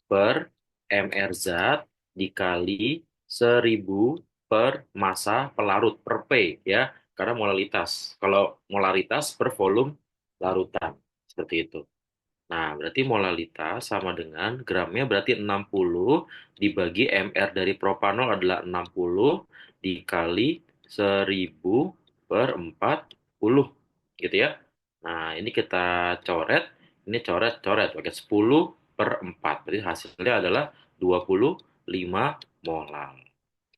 per mR zat dikali 1000 per massa pelarut per P ya, karena molalitas. Kalau molaritas per volume larutan, seperti itu. Nah, berarti molalitas sama dengan gramnya berarti 60 dibagi mR dari propanol adalah 60 dikali 1000 per 40 gitu ya. Nah, ini kita coret, ini coret-coret pakai 10 per 4. Berarti hasilnya adalah 25 molar.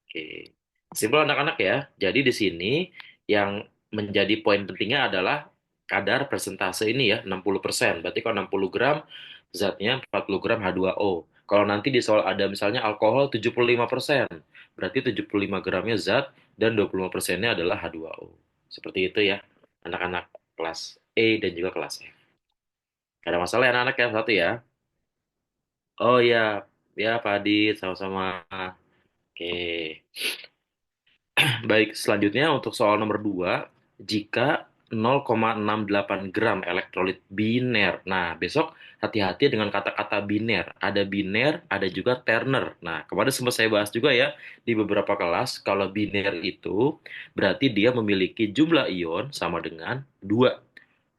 Oke. Simpel anak-anak ya. Jadi di sini yang menjadi poin pentingnya adalah kadar persentase ini ya, 60%. Berarti kalau 60 gram, zatnya 40 gram H2O. Kalau nanti di soal ada misalnya alkohol 75%, berarti 75 gramnya zat dan 25 persennya adalah H2O. Seperti itu ya, anak-anak kelas E dan juga kelas F. Gak ada masalah ya anak-anak ya, satu ya. Oh ya, ya Pak Adit, sama-sama. Oke. Baik, selanjutnya untuk soal nomor 2, jika 0,68 gram elektrolit biner. Nah, besok hati-hati dengan kata-kata biner. Ada biner, ada juga terner. Nah, kemarin sempat saya bahas juga ya di beberapa kelas, kalau biner itu berarti dia memiliki jumlah ion sama dengan 2.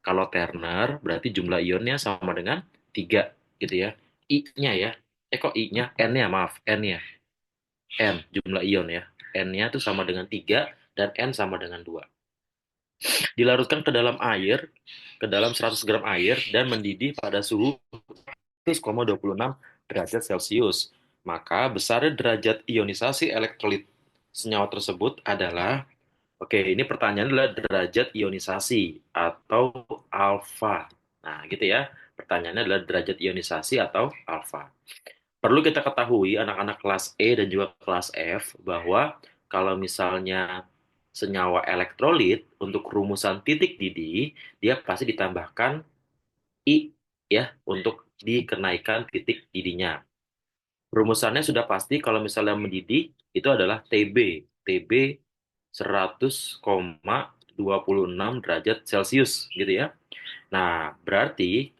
Kalau terner berarti jumlah ionnya sama dengan 3, gitu ya. I-nya ya. Kok I-nya? N-nya, maaf, N-nya. N, jumlah ion ya. N-nya itu sama dengan 3 dan N sama dengan 2. Dilarutkan ke dalam air, ke dalam 100 gram air dan mendidih pada suhu 100,26 derajat Celcius. Maka besarnya derajat ionisasi elektrolit senyawa tersebut adalah, oke, ini pertanyaan adalah derajat ionisasi atau alfa. Nah, gitu ya. Pertanyaannya adalah derajat ionisasi atau alfa. Perlu kita ketahui anak-anak kelas E dan juga kelas F bahwa kalau misalnya senyawa elektrolit untuk rumusan titik didih, dia pasti ditambahkan I ya untuk dikenaikan titik didihnya. Rumusannya sudah pasti kalau misalnya mendidih itu adalah TB. TB 100,26 derajat Celcius gitu ya. Nah, berarti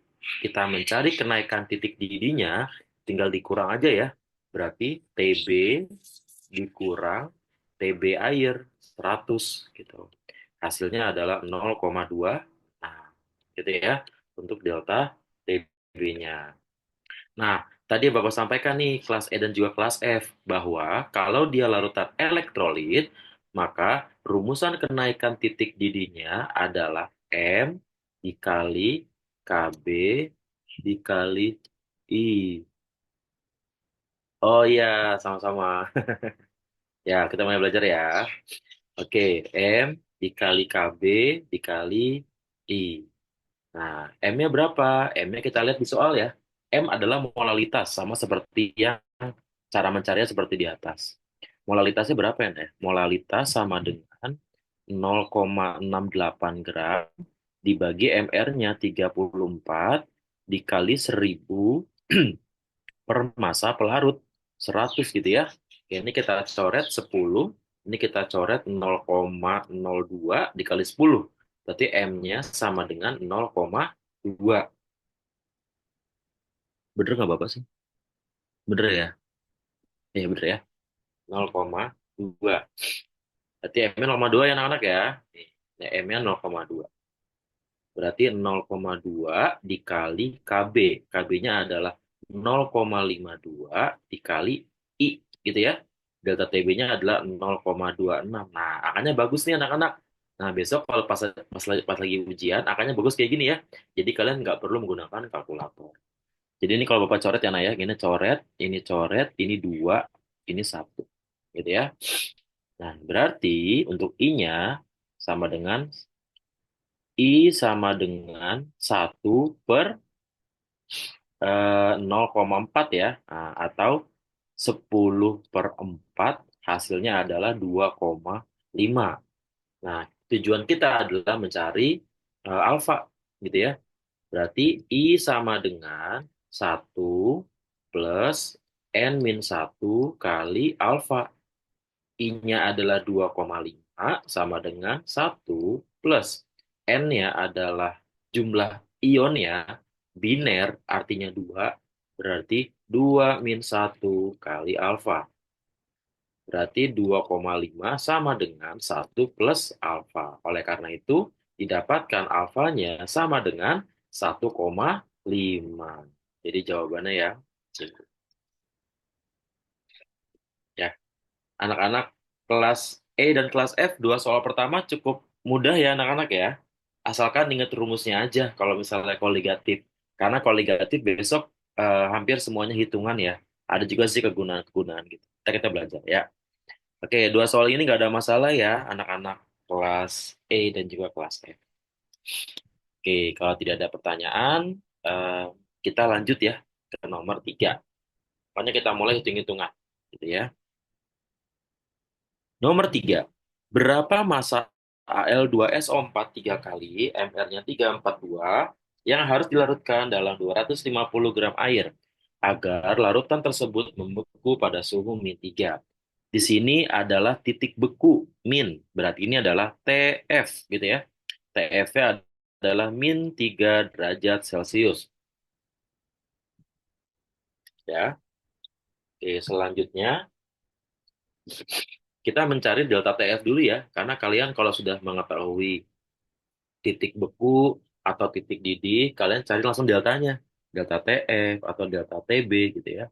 kita mencari kenaikan titik didihnya, tinggal dikurang aja ya. Berarti TB dikurang TB air 100 gitu. Hasilnya adalah 0,2. Nah, gitu ya untuk delta TB-nya. Nah, tadi Bapak sampaikan nih kelas E dan juga kelas F bahwa kalau dia larutan elektrolit, maka rumusan kenaikan titik didihnya adalah M dikali KB dikali I. Oh iya, sama-sama. Ya, kita mulai belajar ya. Oke, M dikali KB dikali I. Nah, M-nya berapa? M-nya kita lihat di soal ya. M adalah molalitas, sama seperti yang cara mencarinya seperti di atas. Molalitasnya berapa ya, Nek? Molalitas sama dengan 0,68 gram dibagi MR-nya 34 dikali 1000 per massa pelarut 100 gitu ya. Oke, ini kita coret 10, ini kita coret 0,02 dikali 10. Berarti M-nya sama dengan 0,2. Bener nggak Bapak sih? Bener ya? Iya bener ya. 0,2. Berarti M-nya 0,2 ya anak-anak ya. Nih, ya, M-nya 0,2. Berarti 0,2 dikali KB. KB-nya adalah 0,52 dikali I gitu ya. Delta TB-nya adalah 0,26. Nah, angkanya bagus nih anak-anak. Nah, besok kalau pas lagi ujian, angkanya bagus kayak gini ya. Jadi kalian nggak perlu menggunakan kalkulator. Jadi ini kalau Bapak coret ya, Nak ya. Ini coret, ini 2, ini 1. Gitu ya. Nah, berarti untuk I-nya sama dengan I sama dengan 1/0,4 ya. Nah, atau 10/4 hasilnya adalah 2,5. Nah, tujuan kita adalah mencari alfa gitu ya. Berarti I sama dengan 1 plus N-1 kali alfa. I-nya adalah 2,5 sama dengan 1 plus N-nya adalah jumlah ionnya, biner artinya 2, Berarti 2 min 1 kali alfa. Berarti 2,5 sama dengan 1 plus alfa. Oleh karena itu, didapatkan alfanya sama dengan 1,5. Jadi jawabannya ya. Ya, anak-anak kelas E dan kelas F, dua soal pertama cukup mudah ya anak-anak ya. Asalkan ingat rumusnya aja kalau misalnya koligatif. Karena koligatif besok hampir semuanya hitungan ya. Ada juga sih kegunaan-kegunaan gitu. Kita belajar ya. Oke, dua soal ini nggak ada masalah ya anak-anak kelas E dan juga kelas F. Oke, kalau tidak ada pertanyaan, eh, kita lanjut ya ke nomor 3. Pokoknya kita mulai hitung-hitungan gitu ya. Nomor 3, berapa massa Al2SO4 3 kali, MR-nya 342, yang harus dilarutkan dalam 250 gram air agar larutan tersebut membeku pada suhu min 3. Di sini adalah titik beku min, berarti ini adalah TF gitu ya. TF-nya adalah min 3 derajat Celcius ya. Oke, selanjutnya kita mencari delta TF dulu ya, karena kalian kalau sudah mengetahui titik beku atau titik didih, kalian cari langsung deltanya. Delta TF atau delta TB gitu ya.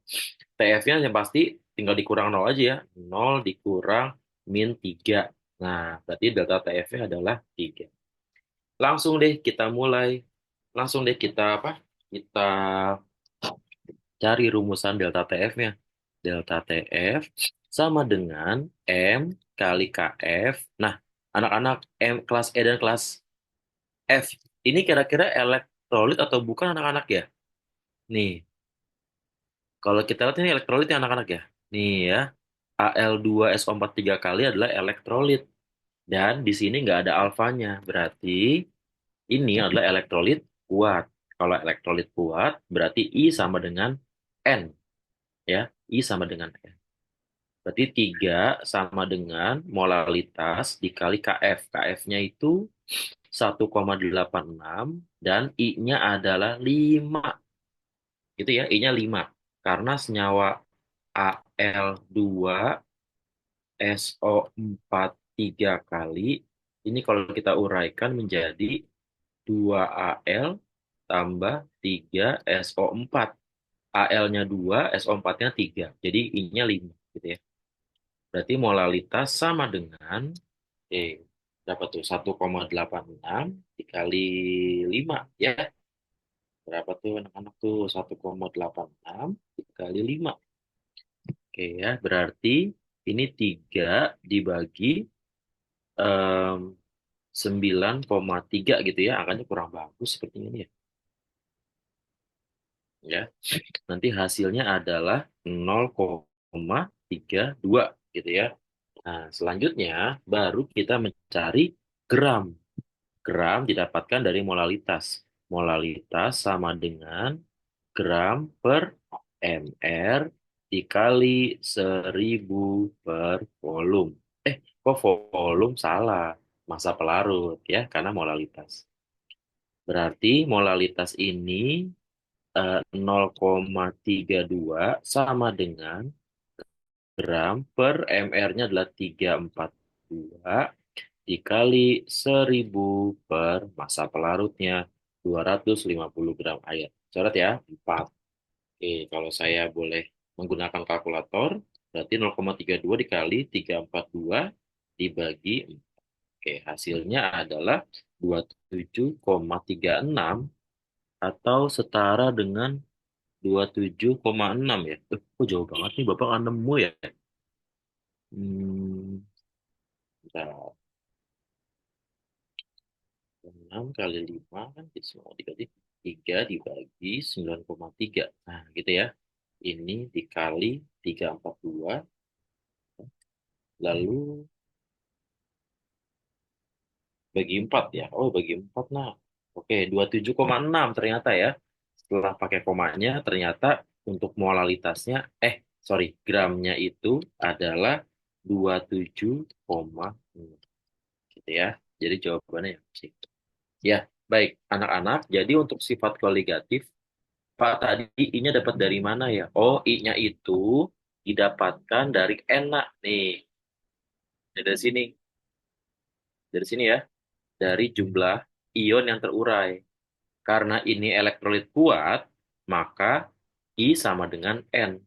TF-nya yang pasti tinggal dikurang nol aja ya. Nol dikurang min 3. Nah, berarti delta TF-nya adalah 3. Langsung deh kita mulai. Langsung deh kita apa? Kita cari rumusan delta TF-nya. Delta TF sama dengan M kali KF. Nah, anak-anak M kelas E dan kelas F. Ini kira-kira elektrolit atau bukan anak-anak ya? Nih, kalau kita lihat ini elektrolit ya anak-anak ya. Nih ya, Al2SO4 3 kali adalah elektrolit. Dan di sini nggak ada alfanya. Berarti ini adalah elektrolit kuat. Kalau elektrolit kuat, berarti I sama dengan N. Ya, I sama dengan N. Berarti 3 sama dengan molalitas dikali KF. KF-nya itu 1,86 dan I-nya adalah 5. Gitu ya, I-nya 5. Karena senyawa Al2SO4 3 kali, ini kalau kita uraikan menjadi 2Al tambah 3SO4. Al-nya 2, SO4-nya 3. Jadi I-nya 5 gitu ya. Berarti molalitas sama dengan berapa tuh? 1,86 dikali 5 ya. Berapa tuh anak-anak tuh? 1,86 dikali 5. Oke ya, berarti ini 3 dibagi em, 9,3 gitu ya. Angkanya kurang bagus seperti ini ya. Ya, nanti hasilnya adalah 0,32 gitu ya. Nah, selanjutnya baru kita mencari gram. Gram didapatkan dari molalitas. Molalitas sama dengan gram per mr dikali 1000 per volume. Kok volume salah? Massa pelarut ya, karena molalitas. Berarti molalitas ini 0,32 sama dengan gram per mr-nya adalah 342 dikali 1000 per massa pelarutnya 250 gram air. Coret ya, 4. Oke, kalau saya boleh menggunakan kalkulator, berarti 0,32 dikali 342 dibagi 4. Oke, hasilnya adalah 27,36 atau setara dengan 27,6 ya. Kok jauh banget nih, Bapak nggak nemu ya? Hmm, bentar. 6 kali 5 kan semua dikali 3 dibagi 9,3. Nah, gitu ya. Ini dikali 342, lalu bagi 4 ya. Oh, bagi 4 nah. Oke, 27,6 ternyata ya. Setelah pakai komanya, ternyata untuk molalitasnya, sorry, gramnya itu adalah 27,6. Gitu ya. Jadi jawabannya ya. Ya, baik anak-anak. Jadi untuk sifat koligatif Pak, tadi I-nya dapat dari mana ya? Oh, I-nya itu didapatkan dari enak nih. Dari sini, dari sini ya. Dari jumlah ion yang terurai. Karena ini elektrolit kuat, maka I sama dengan N.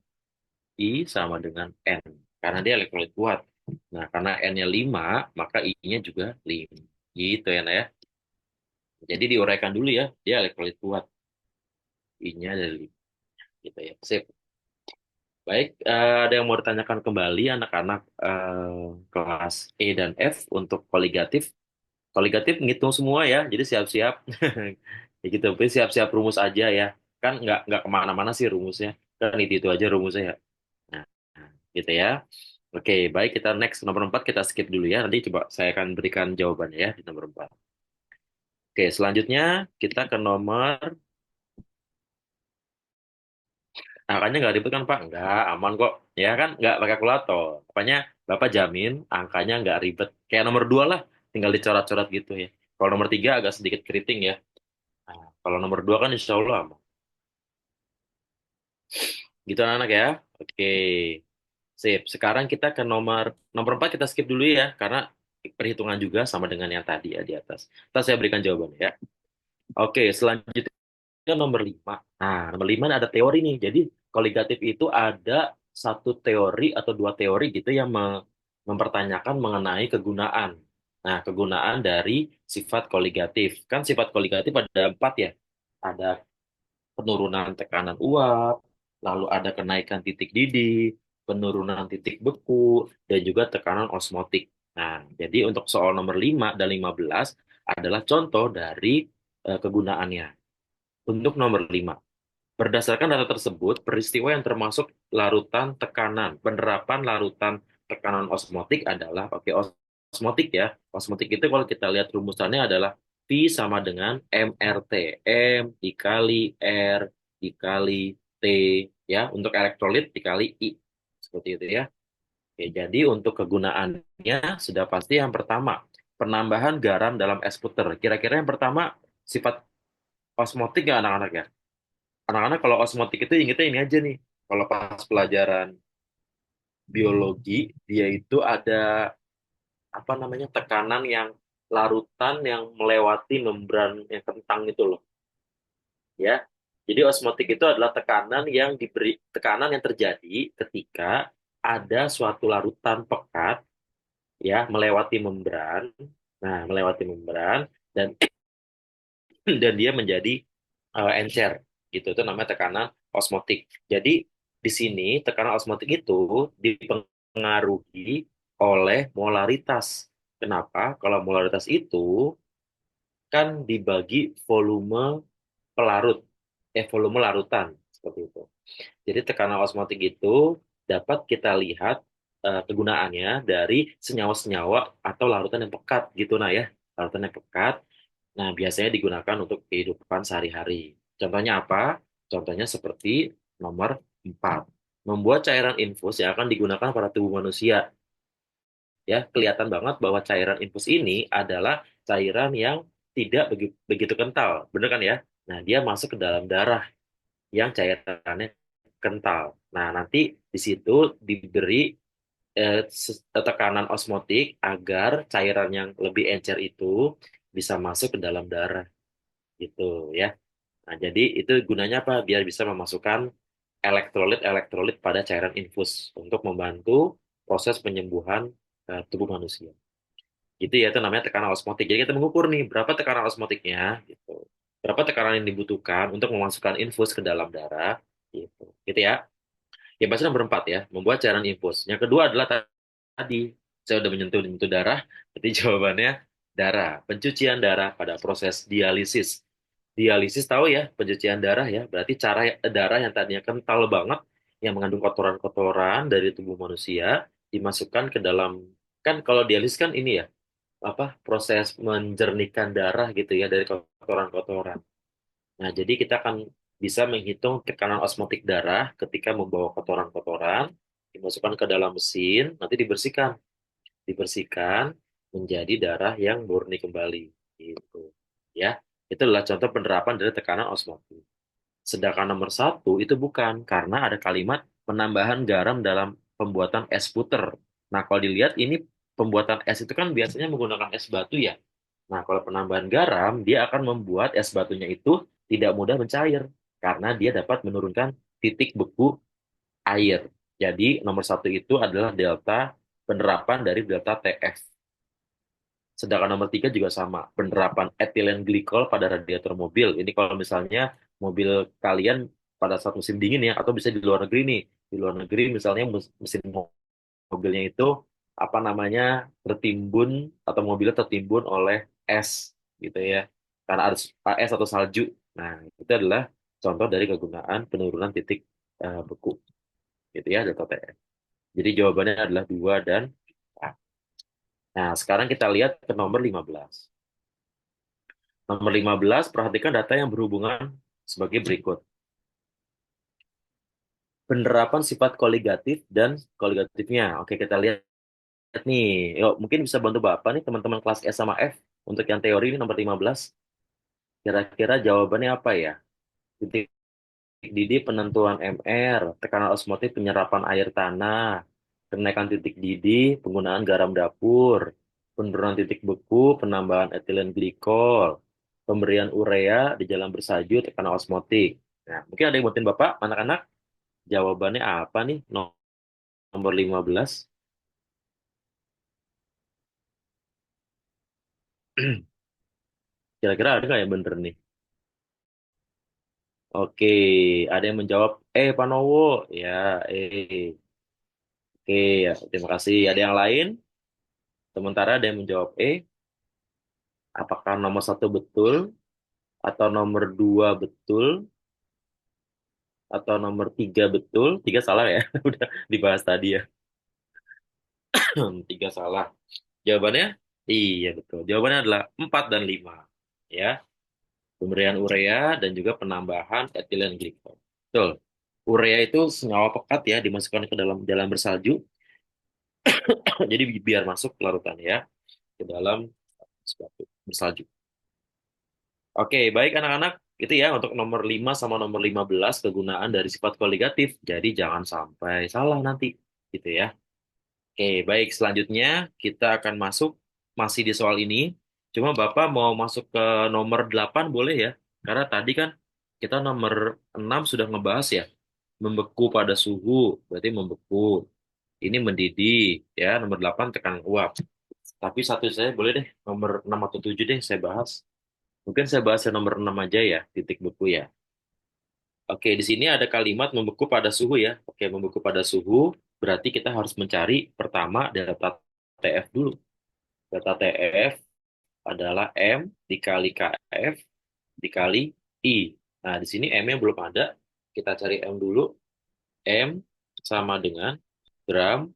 I sama dengan N. Karena dia elektrolit kuat. Nah, karena N-nya 5, maka I-nya juga 5. Gitu ya, Nah ya. Jadi diuraikan dulu ya, dia elektrolit kuat. I-nya dari 5. Gitu ya. Sip. Baik, ada yang mau ditanyakan kembali anak-anak kelas E dan F untuk koligatif. Koligatif ngitung semua ya, jadi siap-siap. Ya gitu, tapi siap-siap rumus aja ya. Kan nggak kemana-mana sih rumusnya. Kan itu aja rumusnya ya. Nah, gitu ya. Oke, baik kita next nomor 4 kita skip dulu ya. Nanti coba saya akan berikan jawabannya ya di nomor 4. Oke, selanjutnya kita ke nomor, angkanya nggak ribet kan Pak? Nggak, aman kok. Ya kan nggak pakai kalkulator. Pokoknya Bapak jamin angkanya nggak ribet. Kayak nomor 2 lah, tinggal dicoret-coret gitu ya. Kalau nomor 3 agak sedikit keriting ya. Nah, kalau nomor 2 kan insya Allah aman. Gitu anak-anak ya. Oke, sip. Sekarang kita ke nomor nomor 4 kita skip dulu ya, karena perhitungan juga sama dengan yang tadi ya di atas. Ntar saya berikan jawabannya ya. Oke, selanjutnya nomor 5. Nah, nomor 5 ada teori nih. Jadi, koligatif itu ada satu teori atau dua teori gitu yang mempertanyakan mengenai kegunaan. Nah, kegunaan dari sifat koligatif. Kan sifat koligatif ada 4 ya. Ada penurunan tekanan uap, lalu ada kenaikan titik didih, penurunan titik beku, dan juga tekanan osmotik. Nah, jadi untuk soal nomor 5 dan 15 adalah contoh dari kegunaannya. Untuk nomor 5, berdasarkan data tersebut, peristiwa yang termasuk larutan tekanan, penerapan larutan tekanan osmotik adalah, oke, osmotik ya. Osmotik itu kalau kita lihat rumusannya adalah V sama dengan MRT. M dikali R dikali T ya, untuk elektrolit dikali I. Seperti itu ya. Oke, jadi untuk kegunaannya sudah pasti yang pertama, penambahan garam dalam es puter. Kira-kira yang pertama sifat osmotik nggak anak-anak ya? Anak-anak kalau osmotik itu ingetnya ini aja nih. Kalau pas pelajaran biologi, dia itu ada apa namanya tekanan yang larutan yang melewati membran yang kentang itu loh, ya. Jadi osmotik itu adalah tekanan yang terjadi ketika ada suatu larutan pekat ya melewati membran. Nah, melewati membran dan dan dia menjadi encer gitu. Itu namanya tekanan osmotik. Jadi di sini tekanan osmotik itu dipengaruhi oleh molaritas. Kenapa? Kalau molaritas itu kan dibagi volume pelarut, volume larutan seperti itu. Jadi tekanan osmotik itu dapat kita lihat kegunaannya dari senyawa-senyawa atau larutan yang pekat gitu nah ya. Larutan yang pekat. Nah, biasanya digunakan untuk kehidupan sehari-hari. Contohnya apa? Contohnya seperti nomor 4. Membuat cairan infus yang akan digunakan pada tubuh manusia. Ya, kelihatan banget bahwa cairan infus ini adalah cairan yang tidak begitu kental. Bener kan ya? Nah, dia masuk ke dalam darah yang cairannya kental. Nah, nanti di situ diberi tekanan osmotik agar cairan yang lebih encer itu bisa masuk ke dalam darah gitu ya. Nah, jadi itu gunanya apa? Biar bisa memasukkan elektrolit-elektrolit pada cairan infus untuk membantu proses penyembuhan tubuh manusia. Gitu ya, itu namanya tekanan osmotik. Jadi kita mengukur nih berapa tekanan osmotiknya gitu. Berapa tekanan yang dibutuhkan untuk memasukkan infus ke dalam darah gitu. Gitu ya. Ya, pasti nomor 4 ya, membuat cairan infus. Yang kedua adalah tadi saya udah menyentuh darah, berarti jawabannya darah, pencucian darah pada proses dialisis. Dialisis tahu ya, pencucian darah ya, berarti cara darah yang tadinya kental banget, yang mengandung kotoran-kotoran dari tubuh manusia, dimasukkan ke dalam, kan kalau dialisis kan ini ya, apa, proses menjernihkan darah gitu ya, dari kotoran-kotoran. Nah, jadi kita akan bisa menghitung tekanan osmotik darah ketika membawa kotoran-kotoran, dimasukkan ke dalam mesin, nanti dibersihkan. Dibersihkan menjadi darah yang murni kembali. Gitu. Ya, itu adalah contoh penerapan dari tekanan osmotik. Sedangkan nomor satu itu bukan, karena ada kalimat penambahan garam dalam pembuatan es puter. Nah, kalau dilihat ini pembuatan es itu kan biasanya menggunakan es batu ya. Nah, kalau penambahan garam, dia akan membuat es batunya itu tidak mudah mencair, karena dia dapat menurunkan titik beku air. Jadi, nomor satu itu adalah delta penerapan dari delta TF. Sedangkan nomor tiga juga sama, penerapan etilen glikol pada radiator mobil. Ini kalau misalnya mobil kalian pada saat musim dingin ya, atau bisa di luar negeri nih. Di luar negeri misalnya mesin mobilnya itu apa namanya tertimbun atau mobilnya tertimbun oleh es gitu ya. Karena ada es atau salju. Nah, itu adalah contoh dari kegunaan penurunan titik beku gitu ya, delta TF. Jadi jawabannya adalah 2 dan A. Nah, sekarang kita lihat ke nomor 15. Nomor 15, perhatikan data yang berhubungan sebagai berikut. Penerapan sifat koligatif dan koligatifnya. Oke, kita lihat nih. Yuk, mungkin bisa bantu Bapak nih, teman-teman kelas S sama F. Untuk yang teori ini nomor 15. Kira-kira jawabannya apa ya? Titik didih penentuan MR, tekanan osmotik penyerapan air tanah, kenaikan titik didih, penggunaan garam dapur, penurunan titik beku, penambahan etilen glikol, pemberian urea di jalan bersaju, tekanan osmotik. Nah, mungkin ada yang buatin Bapak, anak-anak, jawabannya apa nih? Nomor 15. Kira-kira ada nggak yang bener nih? Oke, ada yang menjawab, Panowo. Ya, Oke, ya, terima kasih. Ada yang lain? Sementara ada yang menjawab apakah nomor satu betul, atau nomor dua betul, atau nomor tiga betul? Tiga salah ya, udah dibahas tadi ya. Tiga salah. Jawabannya? Iya betul. Jawabannya adalah 4 dan 5. Ya, pemberian urea dan juga penambahan etilen glikol. Betul. Urea itu senyawa pekat ya, dimasukkan ke dalam jalan bersalju. Jadi biar masuk larutan ya, ke dalam sepatu bersalju. Oke, baik anak-anak. Itu ya untuk nomor 5 sama nomor 15 kegunaan dari sifat koligatif. Jadi jangan sampai salah nanti. Gitu ya. Oke, baik. Selanjutnya kita akan masuk masih di soal ini. Cuma Bapak mau masuk ke nomor 8 boleh ya? Karena tadi kan kita nomor 6 sudah ngebahas ya. Membeku pada suhu, berarti membeku. Ini mendidih ya. Nomor 8 tekanan uap. Tapi satu saya boleh deh, nomor 6 atau 7 deh saya bahas. Mungkin saya bahas yang nomor 6 aja ya, titik beku ya. Oke, di sini ada kalimat membeku pada suhu ya. Oke, membeku pada suhu berarti kita harus mencari pertama delta TF dulu. Delta TF adalah M dikali KF dikali I. Nah, di sini M-nya belum ada. Kita cari M dulu. M sama dengan gram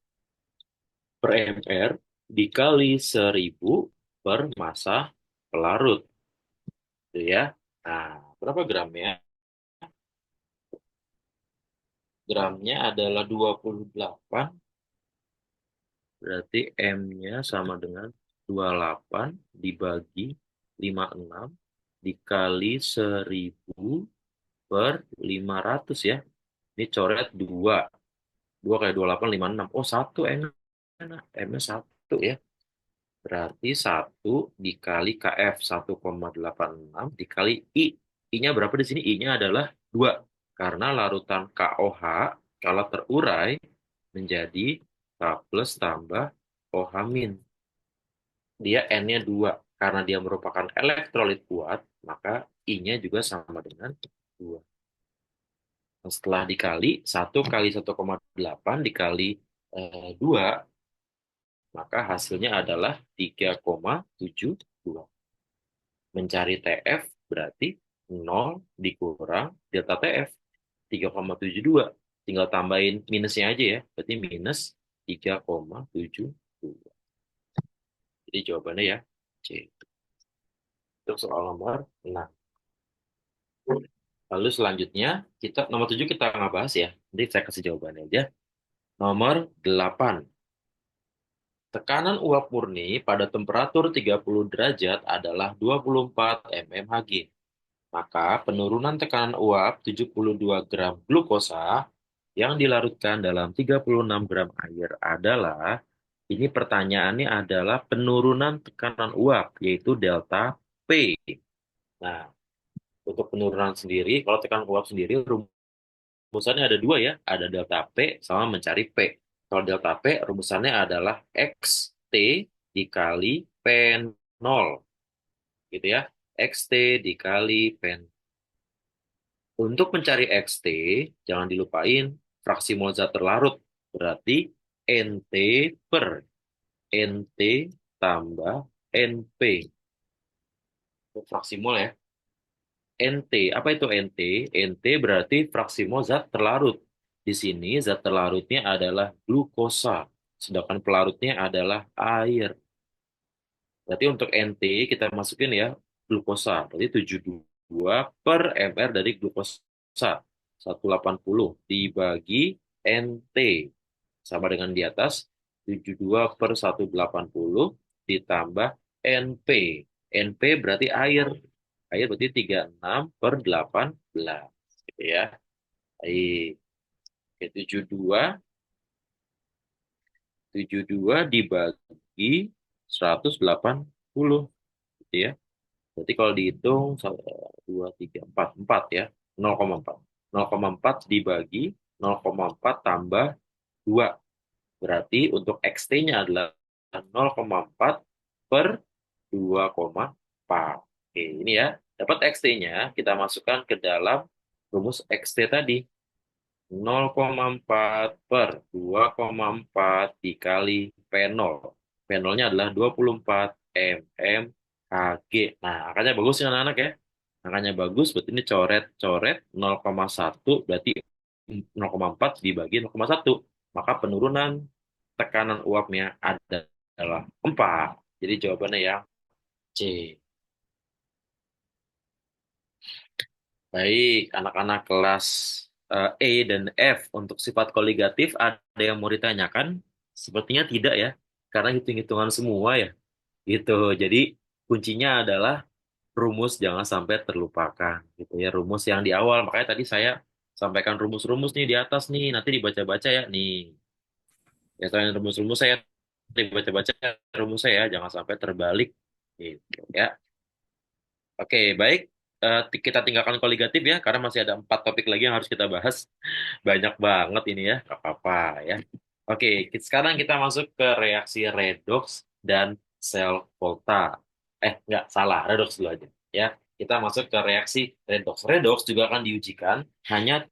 per mr dikali 1000 per massa pelarut. Gitu ya. Nah, berapa gramnya? Gramnya adalah 28, berarti M-nya sama dengan 28 dibagi 56 dikali 1000 per 500 ya. Ini coret 2. 2 kali 28, 56. Oh, 1 enak. M-nya 1 ya. Berarti 1 dikali KF 1,86 dikali I. I-nya berapa di sini? I-nya adalah 2. Karena larutan KOH kalau terurai menjadi K plus tambah OH min. Dia N-nya 2. Karena dia merupakan elektrolit kuat, maka I-nya juga sama dengan 2. Nah, setelah dikali, 1 kali 1,8 dikali 2, maka hasilnya adalah 3,72. Mencari TF berarti 0 dikurang delta TF 3,72. Tinggal tambahin minusnya aja ya. Berarti minus 3,72. Jadi jawabannya ya C. Untuk soal nomor 6. Lalu selanjutnya kita nomor 7 kita nggak bahas ya. Nanti saya kasih jawabannya aja. Nomor 8. Tekanan uap murni pada temperatur 30 derajat adalah 24 mmHg. Maka penurunan tekanan uap 72 gram glukosa yang dilarutkan dalam 36 gram air adalah, ini pertanyaannya adalah penurunan tekanan uap, yaitu delta P. Nah, untuk penurunan sendiri, kalau tekanan uap sendiri rumusannya ada dua ya, ada delta P sama mencari P. Kalau delta P rumusannya adalah X T dikali P 0, gitu ya. X T dikali P. Untuk mencari X T, jangan dilupain fraksi mol zat terlarut. Berarti NT per NT tambah NP. Itu fraksi mol ya. NT, apa itu NT? NT berarti fraksi mol zat terlarut. Di sini zat terlarutnya adalah glukosa, sedangkan pelarutnya adalah air. Berarti untuk NT kita masukin ya glukosa. Berarti 72 per mR dari glukosa 180 dibagi NT. Sama dengan di atas 72 per 180 ditambah NP. NP berarti air. Air berarti 36 per 18. Gitu ya. Baik. Oke, 72 dibagi 180 gitu ya. Berarti kalau dihitung 2, 3, 4, 4 ya. 0,4. 0,4 dibagi 0,4 tambah 2. Berarti untuk XT-nya adalah 0,4 per 2,4. Oke, ini ya. Dapat XT-nya, kita masukkan ke dalam rumus XT tadi. 0,4 per 2,4 dikali P0. P0-nya adalah 24 mm Hg. Nah, angkanya bagus ya anak-anak ya. Angkanya bagus, berarti ini coret-coret 0,1, berarti 0,4 dibagi 0,1. Maka penurunan tekanan uapnya adalah 4. Jadi jawabannya yang C. Baik, anak-anak kelas E dan F untuk sifat koligatif ada yang mau ditanyakan? Sepertinya tidak ya, karena hitung-hitungan semua ya. Gitu. Jadi kuncinya adalah rumus jangan sampai terlupakan gitu ya. Rumus yang di awal, makanya tadi saya sampaikan rumus-rumus nih di atas nih, nanti dibaca-baca ya nih. Ya, selain rumus-rumus saya dibaca-baca rumus saya, jangan sampai terbalik gitu ya. Oke, baik. Kita tinggalkan koligatif ya, karena masih ada 4 topik lagi yang harus kita bahas. Banyak banget ini ya, nggak apa-apa ya. Oke, sekarang kita masuk ke reaksi redox dan sel volta. Nggak, salah, redox dulu aja. Ya, kita masuk ke reaksi redox. Redox juga akan diujikan, hanya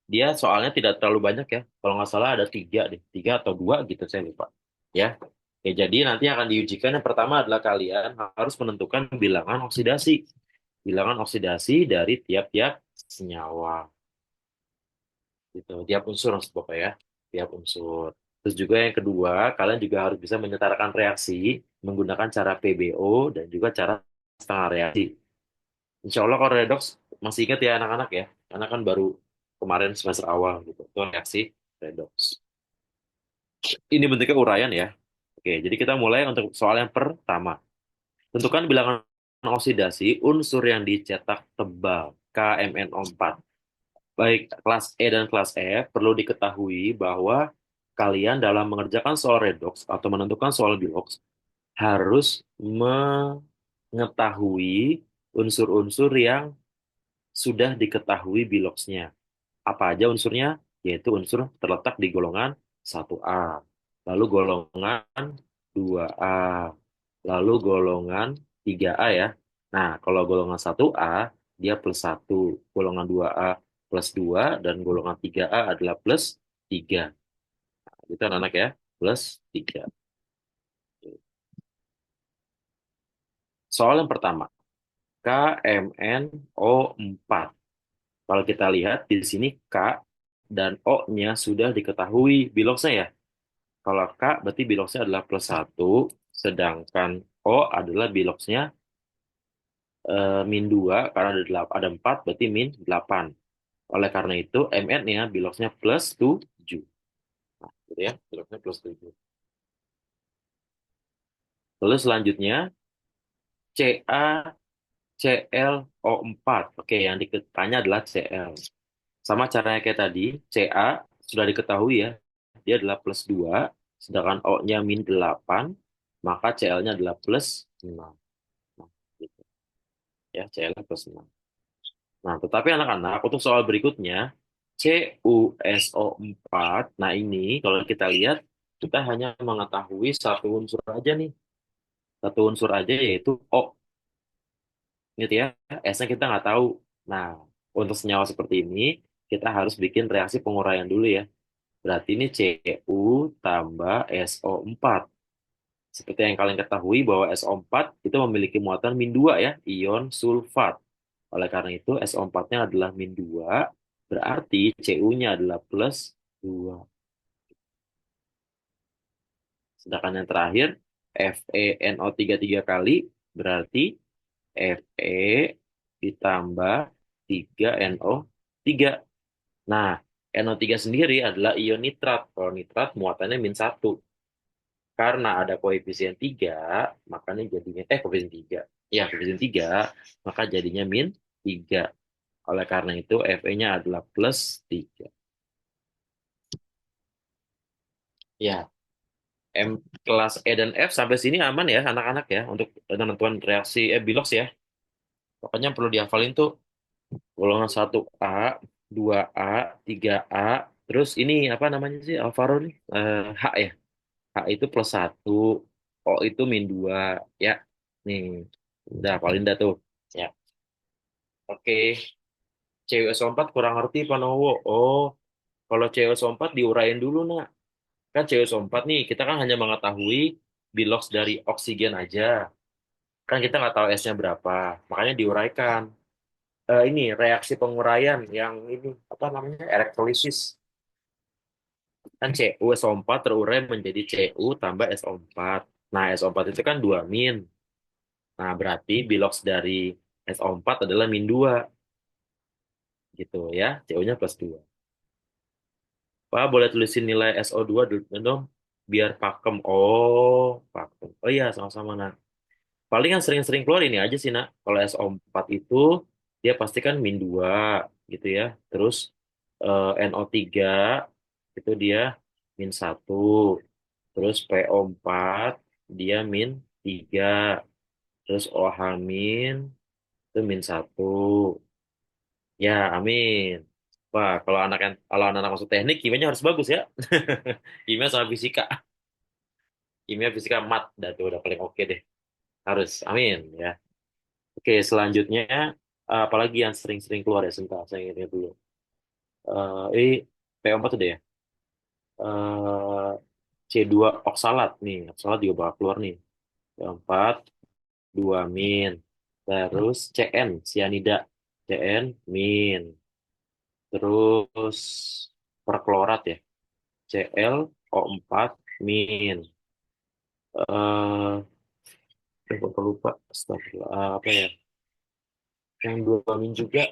dia soalnya tidak terlalu banyak ya. Kalau nggak salah ada 3 deh, 3 atau 2 gitu, saya lupa. Ya, oke, jadi nanti yang akan diujikan yang pertama adalah kalian harus menentukan bilangan oksidasi. Bilangan oksidasi dari tiap-tiap senyawa. Gitu, tiap unsur maksud Bapak ya. Tiap unsur. Terus juga yang kedua, kalian juga harus bisa menyetarakan reaksi menggunakan cara PBO dan juga cara setengah reaksi. Insya Allah kalau redox masih ingat ya anak-anak ya. Karena kan baru kemarin semester awal gitu. Itu reaksi redox. Ini bentuknya uraian ya. Oke, jadi kita mulai untuk soal yang pertama. Tentukan bilangan oksidasi unsur yang dicetak tebal KMNO4. Baik kelas E dan kelas F, perlu diketahui bahwa kalian dalam mengerjakan soal redox atau menentukan soal bilox harus mengetahui unsur-unsur yang sudah diketahui biloxnya. Apa aja unsurnya? Yaitu unsur terletak di golongan 1A, lalu golongan 2A, lalu golongan 3A ya. Nah, kalau golongan 1A, dia plus 1, golongan 2A plus 2, dan golongan 3A adalah plus 3. Itu anak-anak ya, plus 3. Soal yang pertama, KMNO4. Kalau kita lihat di sini K dan O-nya sudah diketahui biloxnya ya. Kalau K berarti biloxnya adalah plus 1, sedangkan O adalah biloxnya min 2 karena ada 8, ada 4 berarti min 8. Oleh karena itu Mn-nya biloxnya plus 7. Nah, gitu ya, biloxnya plus 7. Lalu selanjutnya Ca ClO4. Oke, yang ditanya adalah Cl. Sama caranya kayak tadi, Ca sudah diketahui ya, dia adalah plus 2, sedangkan O-nya min 8, maka Cl-nya adalah plus 6. Nah, gitu. Ya, Cl-nya plus 6. Nah, tetapi anak-anak, untuk soal berikutnya, CuSO4, nah ini kalau kita lihat, kita hanya mengetahui satu unsur aja nih. Satu unsur aja yaitu O, gitu ya. S-nya kita nggak tahu. Nah, untuk senyawa seperti ini, kita harus bikin reaksi penguraian dulu ya. Berarti ini Cu tambah SO4. Seperti yang kalian ketahui bahwa SO4 itu memiliki muatan min 2 ya, ion sulfat. Oleh karena itu SO4-nya adalah min 2, berarti Cu-nya adalah plus 2. Sedangkan yang terakhir, FeNO3 tiga kali, berarti Fe ditambah 3NO3. Nah, NO3 sendiri adalah ion nitrat. Kalau nitrat muatannya min 1. Karena ada koefisien 3, makanya jadinya, koefisien 3. Ya, koefisien 3, maka jadinya min 3. Oleh karena itu, Fe-nya adalah plus 3. Ya, M kelas E dan F sampai sini aman ya anak-anak ya untuk penentuan reaksi Bilox ya. Pokoknya perlu dihafalin tuh golongan 1A, 2A, 3A, terus ini apa namanya sih Alvaro nih? H ya. H itu plus 1, O itu min 2 ya. Nih, udah hafalin dah tuh. Ya. Oke, CuSO4 kurang ngerti Pak Nowo. Oh, kalau CuSO4 diuraiin dulu nak. Kan CuSO4 nih, kita kan hanya mengetahui bilox dari oksigen aja. Kan kita nggak tahu S-nya berapa. Makanya diuraikan. Ini reaksi penguraian yang ini apa namanya elektrolisis. Kan CuSO4 terurai menjadi Cu tambah SO4. Nah, SO4 itu kan 2 min. Nah, berarti bilox dari SO4 adalah min 2 gitu ya. Cu-nya plus 2. Pak, boleh tulisin nilai SO2 dulu dong, biar pakem. Oh, pakem. Oh iya, sama-sama, nak. Paling yang sering-sering keluar ini aja sih, nak. Kalau SO4 itu, dia pasti kan min 2, gitu ya. Terus NO3, itu dia min 1. Terus PO4, dia min 3. Terus OH min, itu min 1. Ya, amin. Wah, kalau anak-anak masuk teknik, kimianya harus bagus ya. Kimia sama fisika. Kimia, fisika, mat. Dan itu udah paling oke deh. Harus. Amin. Ya. Oke, selanjutnya. Apalagi yang sering-sering keluar ya. Sebentar, saya ingat dulu. Ini PO4 udah ya. Eh, C2 oksalat. Nih, oksalat juga bakal keluar nih. PO4, 2 min. Terus CN, sianida. CN, min. Terus perklorat ya. Cl O4 min. Kok lupa. Astagfirullah. Apa ya? Yang 2 min juga.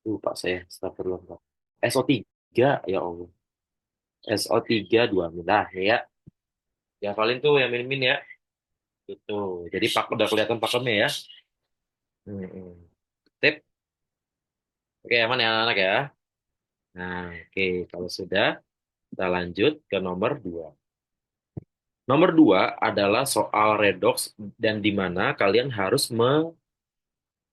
Lupa saya. Astagfirullah. SO3. Ya Allah. SO3 2 min. Nah, ya. Ya, paling tuh yang min-min ya. Itu. Jadi udah kelihatan pakemnya ya. Hmm. Tip. Oke, aman ya anak-anak ya. Nah, oke. Kalau sudah, kita lanjut ke nomor 2. Nomor 2 adalah soal redox dan di mana kalian harus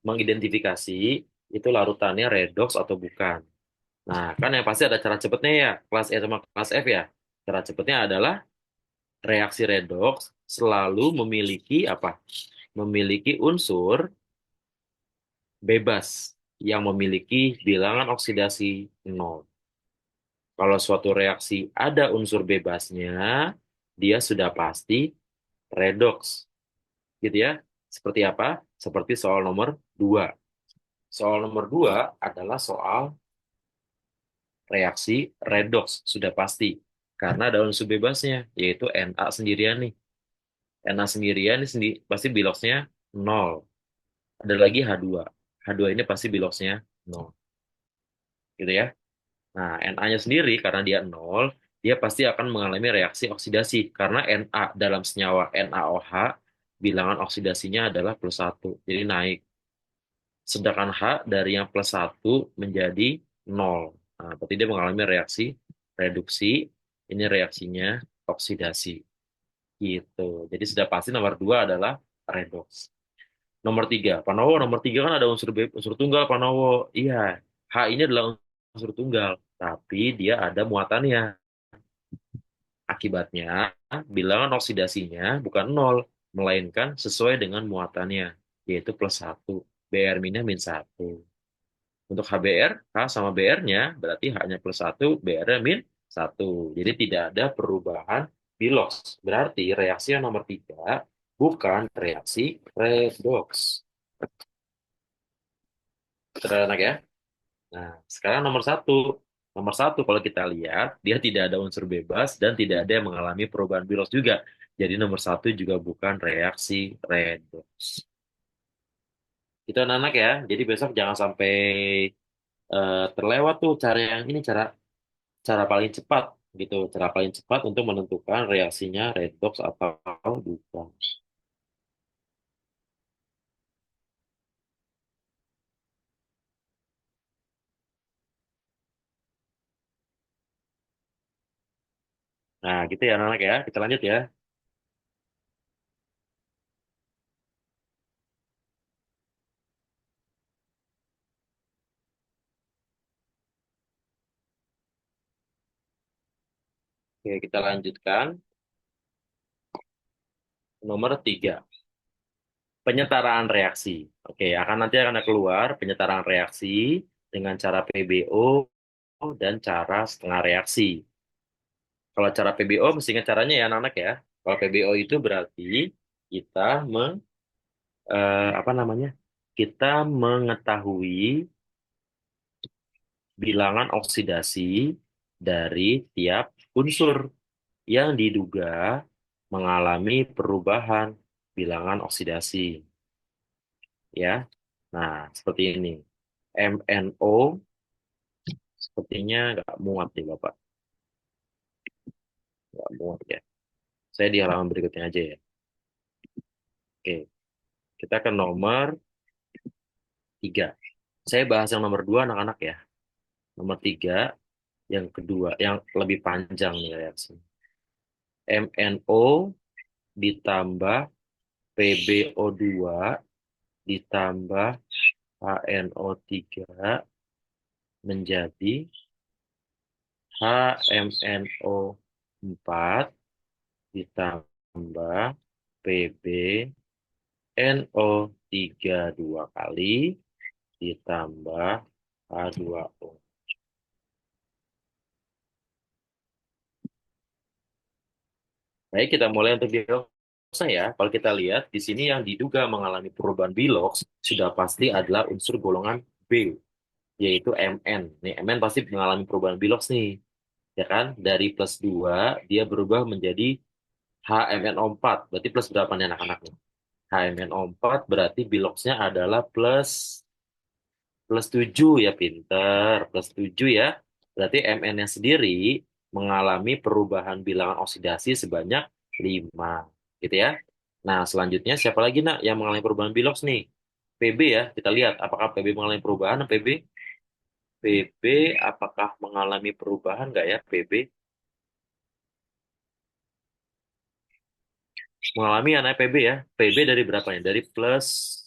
mengidentifikasi itu larutannya redox atau bukan. Nah, kan yang pasti ada cara cepetnya ya, kelas E sama kelas F ya. Cara cepetnya adalah reaksi redox selalu memiliki apa? Memiliki unsur bebas yang memiliki bilangan oksidasi 0. Kalau suatu reaksi ada unsur bebasnya, dia sudah pasti redox. Gitu ya. Seperti apa? Seperti soal nomor 2. Soal nomor 2 adalah soal reaksi redox, sudah pasti. Karena ada unsur bebasnya, yaitu Na sendirian nih. Na sendirian ini pasti biloxnya 0. Ada lagi H2. H2 ini pasti biloxnya 0. Gitu ya. Nah, Na-nya sendiri, karena dia 0, dia pasti akan mengalami reaksi oksidasi. Karena Na dalam senyawa NaOH bilangan oksidasinya adalah plus satu. Jadi naik. Sedangkan H dari yang plus satu menjadi nol. Nah, berarti dia mengalami reaksi reduksi. Ini reaksinya oksidasi. Gitu. Jadi sudah pasti nomor dua adalah redox. Nomor tiga, Panowo. Nomor tiga kan ada unsur tunggal Panowo. Iya, H ini adalah unsur tunggal, tapi dia ada muatannya. Akibatnya, bilangan oksidasinya bukan nol, melainkan sesuai dengan muatannya, yaitu plus satu. Br-nya min satu. Untuk HBr, H sama Br-nya berarti H-nya plus satu, Br-nya min satu. Jadi tidak ada perubahan bilox. Berarti reaksi yang nomor tiga bukan reaksi redox. Sederhana ya? Nah, sekarang nomor satu. Nomor satu, kalau kita lihat, dia tidak ada unsur bebas dan tidak ada yang mengalami perubahan bilos juga. Jadi nomor satu juga bukan reaksi redox. Itu anak-anak ya. Jadi besok jangan sampai terlewat tuh cara yang ini, cara cara paling cepat gitu. Cara paling cepat untuk menentukan reaksinya redox atau bukan. Nah, gitu ya anak-anak ya. Kita lanjut ya. Oke, kita lanjutkan. Nomor tiga. Penyetaraan reaksi. Oke, nanti akan keluar penyetaraan reaksi dengan cara PBO dan cara setengah reaksi. Kalau cara PBO, mesti ingat caranya ya anak-anak ya. Kalau PBO itu berarti kita apa namanya? Kita mengetahui bilangan oksidasi dari tiap unsur yang diduga mengalami perubahan bilangan oksidasi, ya. Nah, seperti ini. MNO sepertinya nggak muat nih Bapak. Nggak muat ya. Saya di halaman berikutnya aja ya. Oke, kita ke nomor tiga. Saya bahas yang nomor dua anak-anak ya. Nomor tiga, yang kedua, yang lebih panjang nih reaksi. MNO ditambah PbO2 ditambah HNO3 menjadi HMNO4 ditambah PbNO3 dua kali ditambah H2O. Baik, kita mulai untuk biloxnya ya. Kalau kita lihat di sini yang diduga mengalami perubahan bilox sudah pasti adalah unsur golongan B, yaitu Mn. Nih, Mn pasti mengalami perubahan bilox nih, ya kan? Dari plus 2 dia berubah menjadi HMNO4. Berarti plus berapa nih anak-anak nih? HMNO4 berarti biloxnya adalah plus plus 7 ya, pinter. Plus 7 ya. Berarti Mn-nya sendiri mengalami perubahan bilangan oksidasi sebanyak 5. Gitu ya. Nah, selanjutnya siapa lagi nak yang mengalami perubahan bilox nih? PB ya. Kita lihat apakah PB mengalami perubahan. PB PB apakah mengalami perubahan nggak ya PB? Mengalami ya naik PB ya. PB dari berapa nih? Dari plus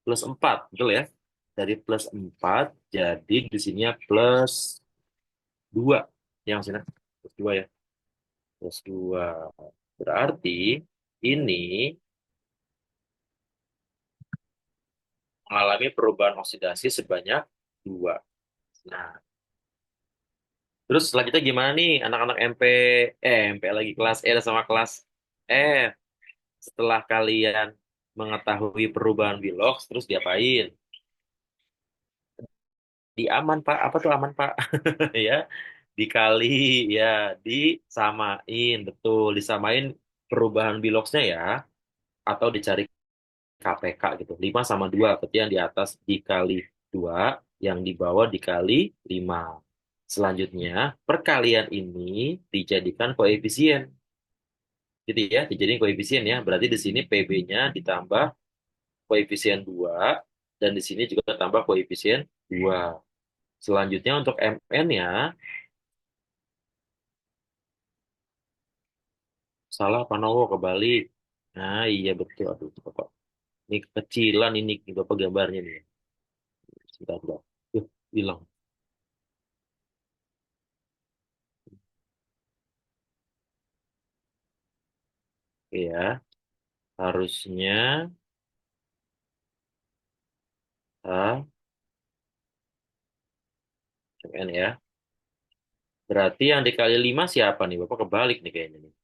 plus 4, betul ya? Dari plus 4 jadi di sini plus 2. Yang sini plus 2 ya. Plus 2. Berarti ini mengalami perubahan oksidasi sebanyak 2. Nah, terus selanjutnya gimana nih anak-anak MP lagi kelas E sama kelas F setelah kalian mengetahui perubahan bilox terus diapain? Di aman Pak, apa tuh aman Pak? Ya, dikali ya, disamain, betul, disamain perubahan biloxnya ya, atau dicari KPK gitu. 5 sama 2 berarti yang di atas dikali 2, yang di bawah dikali 5. Selanjutnya, perkalian ini dijadikan koefisien. Gitu ya, dijadiin koefisien ya. Berarti di sini PB-nya ditambah koefisien 2 dan di sini juga tambah koefisien 2. Selanjutnya untuk MN ya, salah Panowo kebalik. Nah, iya betul. Aduh, Bapak. Ini kekecilan ini Bapak gambarnya nih. Sebentar, sebentar. Hilang. Ya, harusnya A, MN ya. Berarti yang dikali 5 siapa nih? Bapak kebalik nih kayaknya nih.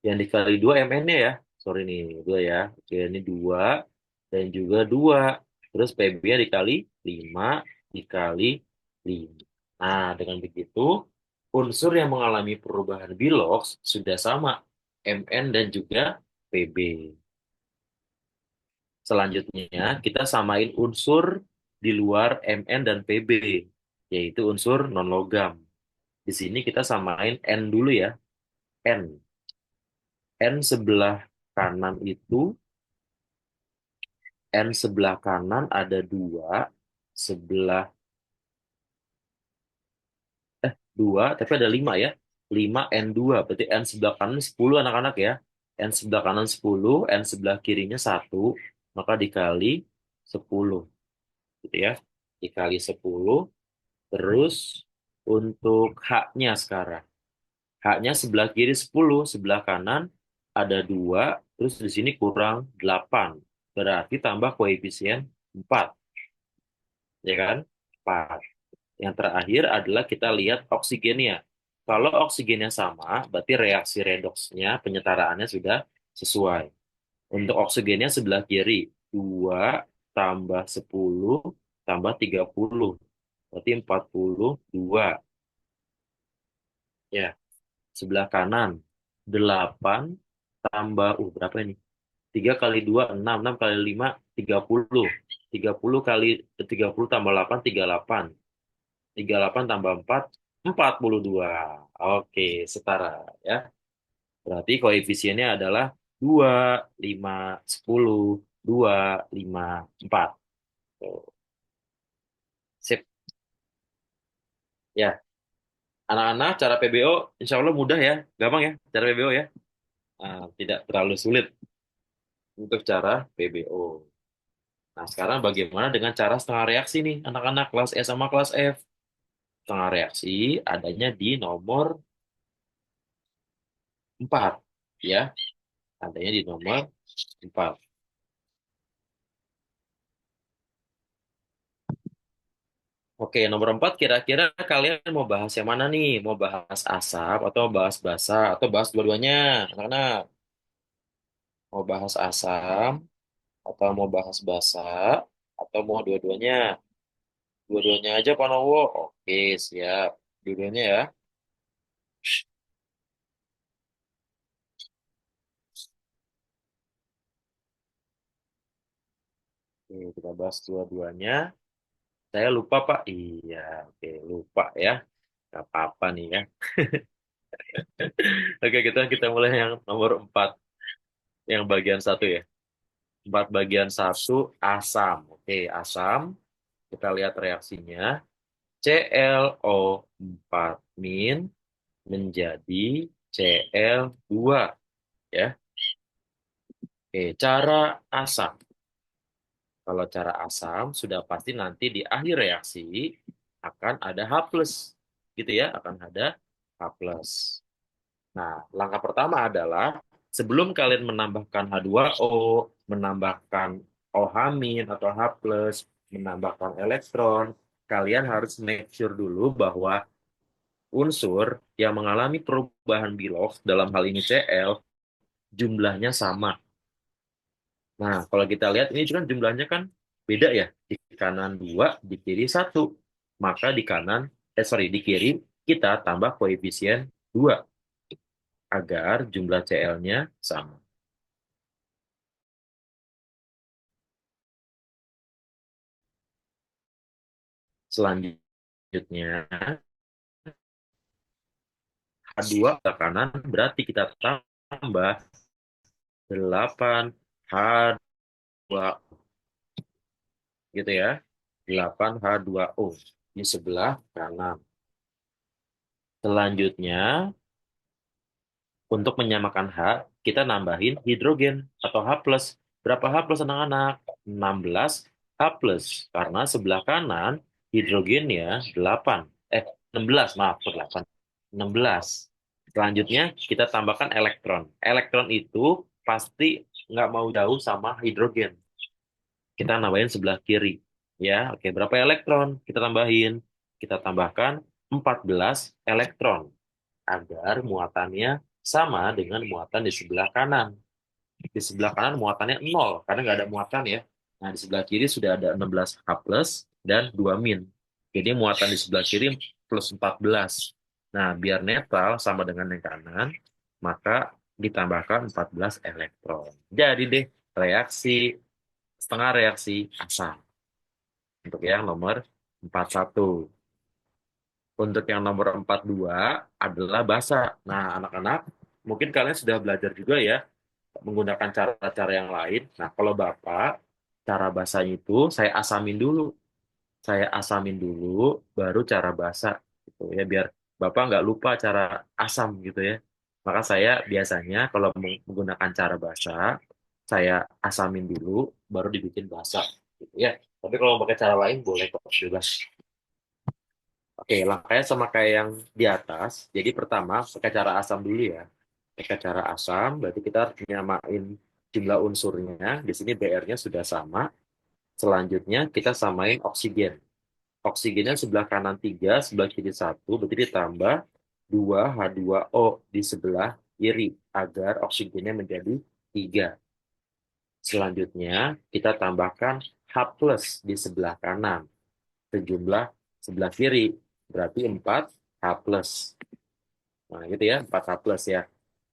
Yang dikali 2 MN-nya ya. Sorry nih, 2 ya. Oke, ini 2 dan juga 2. Terus PB-nya dikali 5 dikali 5. Nah, dengan begitu, unsur yang mengalami perubahan Bilox sudah sama. MN dan juga PB. Selanjutnya, kita samain unsur di luar MN dan PB, yaitu unsur non-logam. Di sini kita samain N dulu ya. N. N sebelah kanan itu, N sebelah kanan ada 2, sebelah, 2, tapi ada 5 ya. 5 N2, berarti N sebelah kanan 10 anak-anak ya. N sebelah kanan 10, N sebelah kirinya 1, maka dikali 10, gitu ya. Dikali 10, terus untuk H-nya sekarang. H-nya sebelah kiri 10, sebelah kanan ada 2, terus di sini kurang 8. Berarti tambah koefisien 4, ya kan? 4. Yang terakhir adalah kita lihat oksigennya. Kalau oksigennya sama, berarti reaksi redoksnya, penyetaraannya sudah sesuai. Untuk oksigennya sebelah kiri, 2 tambah 10 tambah 30. Berarti 42. Ya, sebelah kanan, 8 tambah, berapa ini? 3 kali 2, 6. 6 kali 5, 30. 30 kali 30 tambah 8, 38. 38 tambah 4, 42. Oke, setara ya. Berarti koefisiennya adalah 2, 5, 10, 2, 5, 4. Tuh. Sip. Ya, anak-anak cara PBO insya Allah mudah ya. Gampang ya cara PBO ya. Tidak terlalu sulit untuk cara PBO. Nah, sekarang bagaimana dengan cara setengah reaksi nih, anak-anak kelas E sama kelas F? Setengah reaksi adanya di nomor 4, ya. Adanya di nomor 4. Oke, nomor 4 kira-kira kalian mau bahas yang mana nih? Mau bahas asap atau bahas basa atau bahas dua-duanya? Anak-anak, mau bahas asam atau mau bahas basa atau mau dua-duanya? Dua-duanya aja Pak Nowo. Oke, siap. Dua-duanya ya. Oke, kita bahas dua-duanya. Saya lupa, Pak. Iya, oke, lupa ya. Gak apa-apa nih ya. Oke, kita mulai yang nomor 4, yang bagian satu ya. 4 bagian satu, asam. Oke, asam. Kita lihat reaksinya. ClO4 min menjadi Cl2 ya. Oke, cara asam. Kalau cara asam sudah pasti nanti di akhir reaksi akan ada H+, gitu ya, akan ada H+. Nah, langkah pertama adalah sebelum kalian menambahkan H2O, menambahkan OH- atau H+, menambahkan elektron, kalian harus make sure dulu bahwa unsur yang mengalami perubahan Beloff, dalam hal ini Cl, jumlahnya sama. Nah, kalau kita lihat ini kan jumlahnya kan beda ya. Di kanan 2, di kiri 1. Maka di kanan, di kiri kita tambah koefisien 2 agar jumlah Cl-nya sama. Selanjutnya, H2 ke kanan berarti kita tambah tambah 8H2, gitu ya. 8H2O di sebelah kanan. Selanjutnya, untuk menyamakan H, kita nambahin hidrogen atau H+. Berapa H plus anak-anak? 16 H plus. Karena sebelah kanan hidrogennya 8. 16, maaf, kok 8. 16. Selanjutnya kita tambahkan elektron. Elektron itu pasti nggak mau jauh sama hidrogen. Kita nambahin sebelah kiri. Ya, oke. Berapa elektron? Kita tambahin. Kita tambahkan 14 elektron agar muatannya sama dengan muatan di sebelah kanan. Di sebelah kanan muatannya 0, karena nggak ada muatan ya. Nah, di sebelah kiri sudah ada 16 H plus dan 2 min. Jadi muatan di sebelah kiri plus 14. Nah, biar netral sama dengan yang kanan, maka ditambahkan 14 elektron. Jadi deh, reaksi, setengah reaksi asam. Untuk yang nomor 41. Untuk yang nomor 42 adalah basa. Nah, anak-anak, mungkin kalian sudah belajar juga ya, menggunakan cara-cara yang lain. Nah, kalau Bapak, cara basahnya itu saya asamin dulu. Saya asamin dulu, baru cara basa. Gitu ya, biar Bapak nggak lupa cara asam gitu ya. Maka saya biasanya kalau menggunakan cara basa, saya asamin dulu, baru dibikin basa. Gitu ya. Tapi kalau pakai cara lain, boleh kok, bebas. Oke, langkahnya sama kayak yang di atas. Jadi pertama, pakai cara asam dulu ya. Pakai cara asam, berarti kita harus nyamain jumlah unsurnya. Di sini BR-nya sudah sama. Selanjutnya kita samain oksigen. Oksigennya sebelah kanan 3, sebelah kiri 1, berarti ditambah 2H2O di sebelah kiri agar oksigennya menjadi 3. Selanjutnya kita tambahkan H plus di sebelah kanan sejumlah sebelah kiri, berarti 4H plus. Nah, gitu ya, 4H plus ya.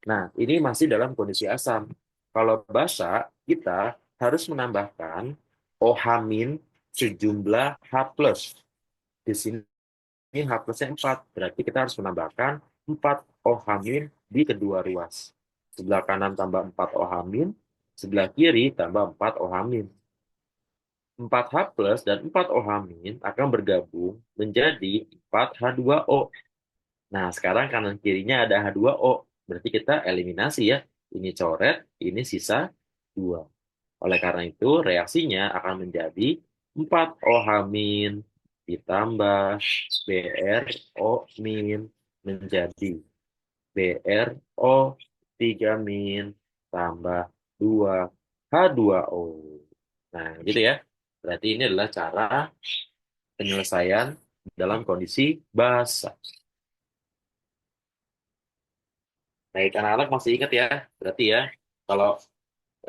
Nah, ini masih dalam kondisi asam. Kalau basa, kita harus menambahkan OH min sejumlah H plus. Di sini H plusnya 4, berarti kita harus menambahkan 4 OH min di kedua ruas. Sebelah kanan tambah 4 OH min, sebelah kiri tambah 4 OH min. 4H plus dan 4 OH min akan bergabung menjadi 4H2O. Nah, sekarang kanan kirinya ada H2O. Berarti kita eliminasi ya. Ini coret, ini sisa 2. Oleh karena itu, reaksinya akan menjadi 4OH min ditambah BRO min menjadi BRO 3 min tambah 2H2O. Nah, gitu ya. Berarti ini adalah cara penyelesaian dalam kondisi basah. Baik, anak-anak masih ingat ya? Berarti ya, kalau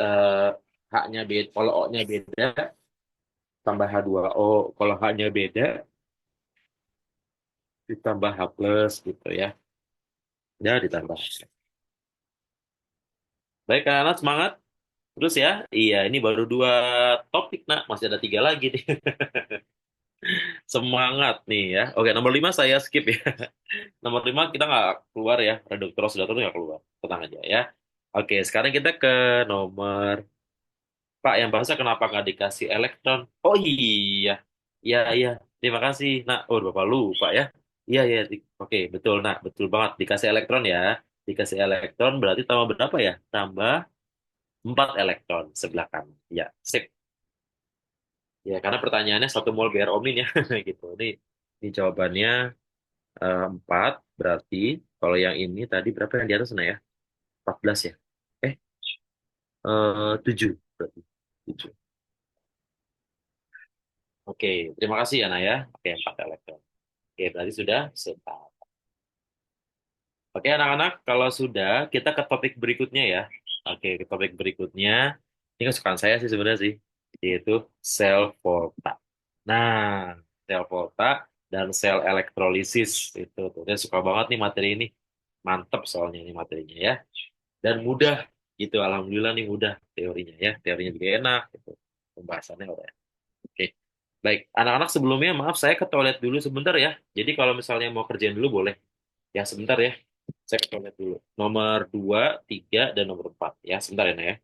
eh, H-nya beda, kalau O-nya beda, tambah H2O. Kalau H-nya beda, ditambah H plus gitu ya. Ya, ditambah. Baik, anak-anak semangat. Terus ya, iya ini baru 2 topik, nak. Masih ada 3 lagi nih. Semangat nih ya. Oke, nomor 5 saya skip ya. Nomor 5 kita nggak keluar ya. Reduktor sudah nggak keluar. Tenang aja ya. Oke, sekarang kita ke nomor Pak, yang bahasa kenapa nggak dikasih elektron? Oh iya, iya, iya. Terima kasih. Nah, oh Bapak lupa ya. Iya, iya. Oke, betul, nak. Betul banget. Dikasih elektron ya. Dikasih elektron berarti tambah berapa ya? Tambah 4 elektron sebelah kanan. Ya, sip. Ya, karena pertanyaannya 1 mol BR omin ya. Gitu. Ini jawabannya 4. Berarti kalau yang ini tadi berapa yang di atas sana ya? 14 ya? Eh, 7 berarti. 7. Oke, terima kasih ya, Naya. Oke, 4 elektron. Oke, berarti sudah sepakat. Oke, anak-anak, kalau sudah, kita ke topik berikutnya ya. Oke, ke topik berikutnya. Ini kesukaan saya sih sebenarnya sih, yaitu sel volta. Nah, sel volta dan sel elektrolisis itu tuh. Saya suka banget nih materi ini. Mantep soalnya ini materinya ya. Dan mudah gitu. Alhamdulillah nih mudah teorinya ya. Teorinya juga enak gitu. Pembahasannya udah. Oke. Baik, anak-anak sebelumnya maaf saya ke toilet dulu sebentar ya. Jadi kalau misalnya mau kerjain dulu boleh. Ya sebentar ya. Saya lihat dulu. Nomor 2, 3, dan nomor 4. Ya, sebentar ya, Nak, ya.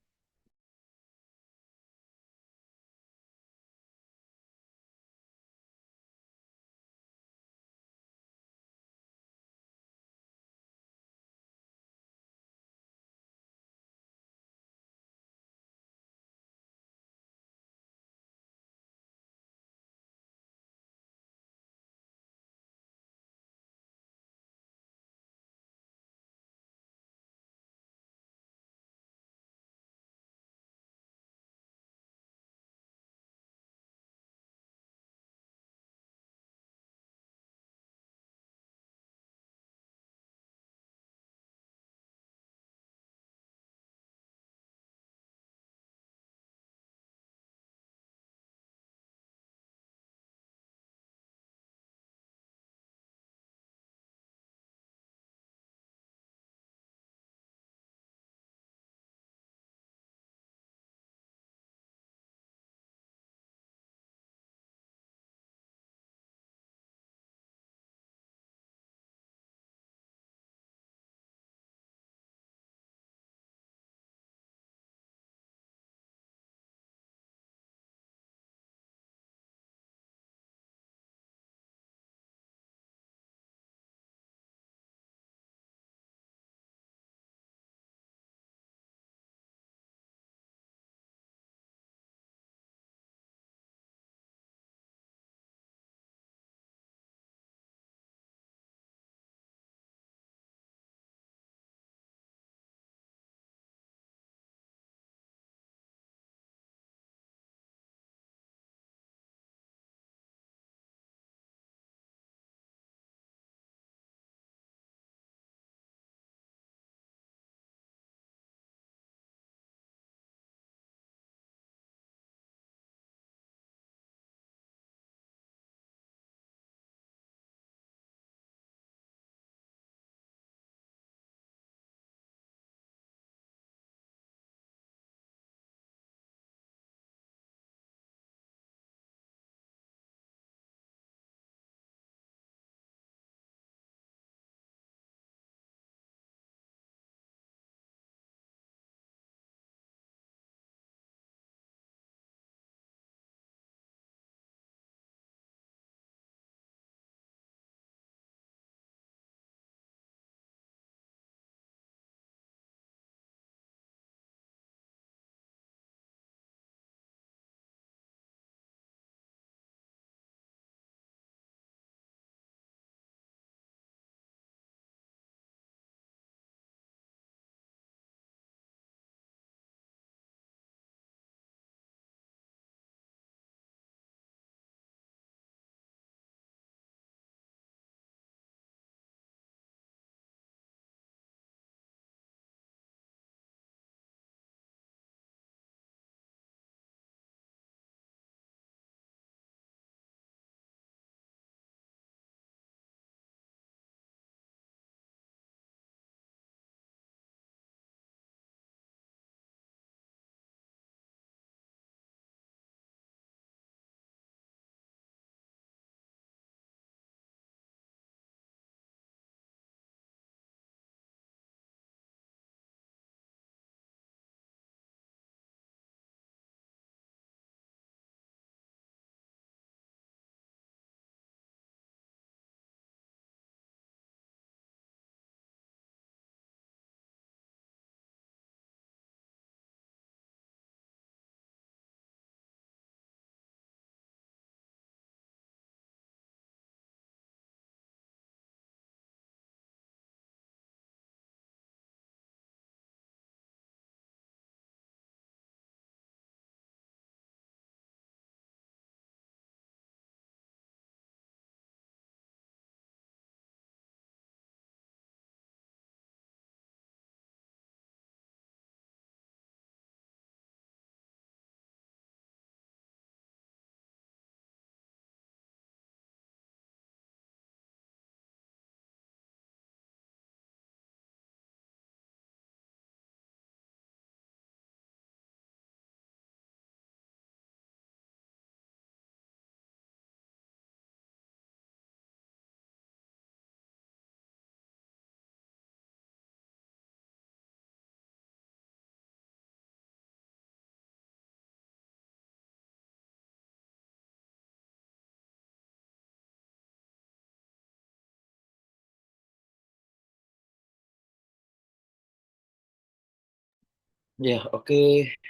Ya, oke.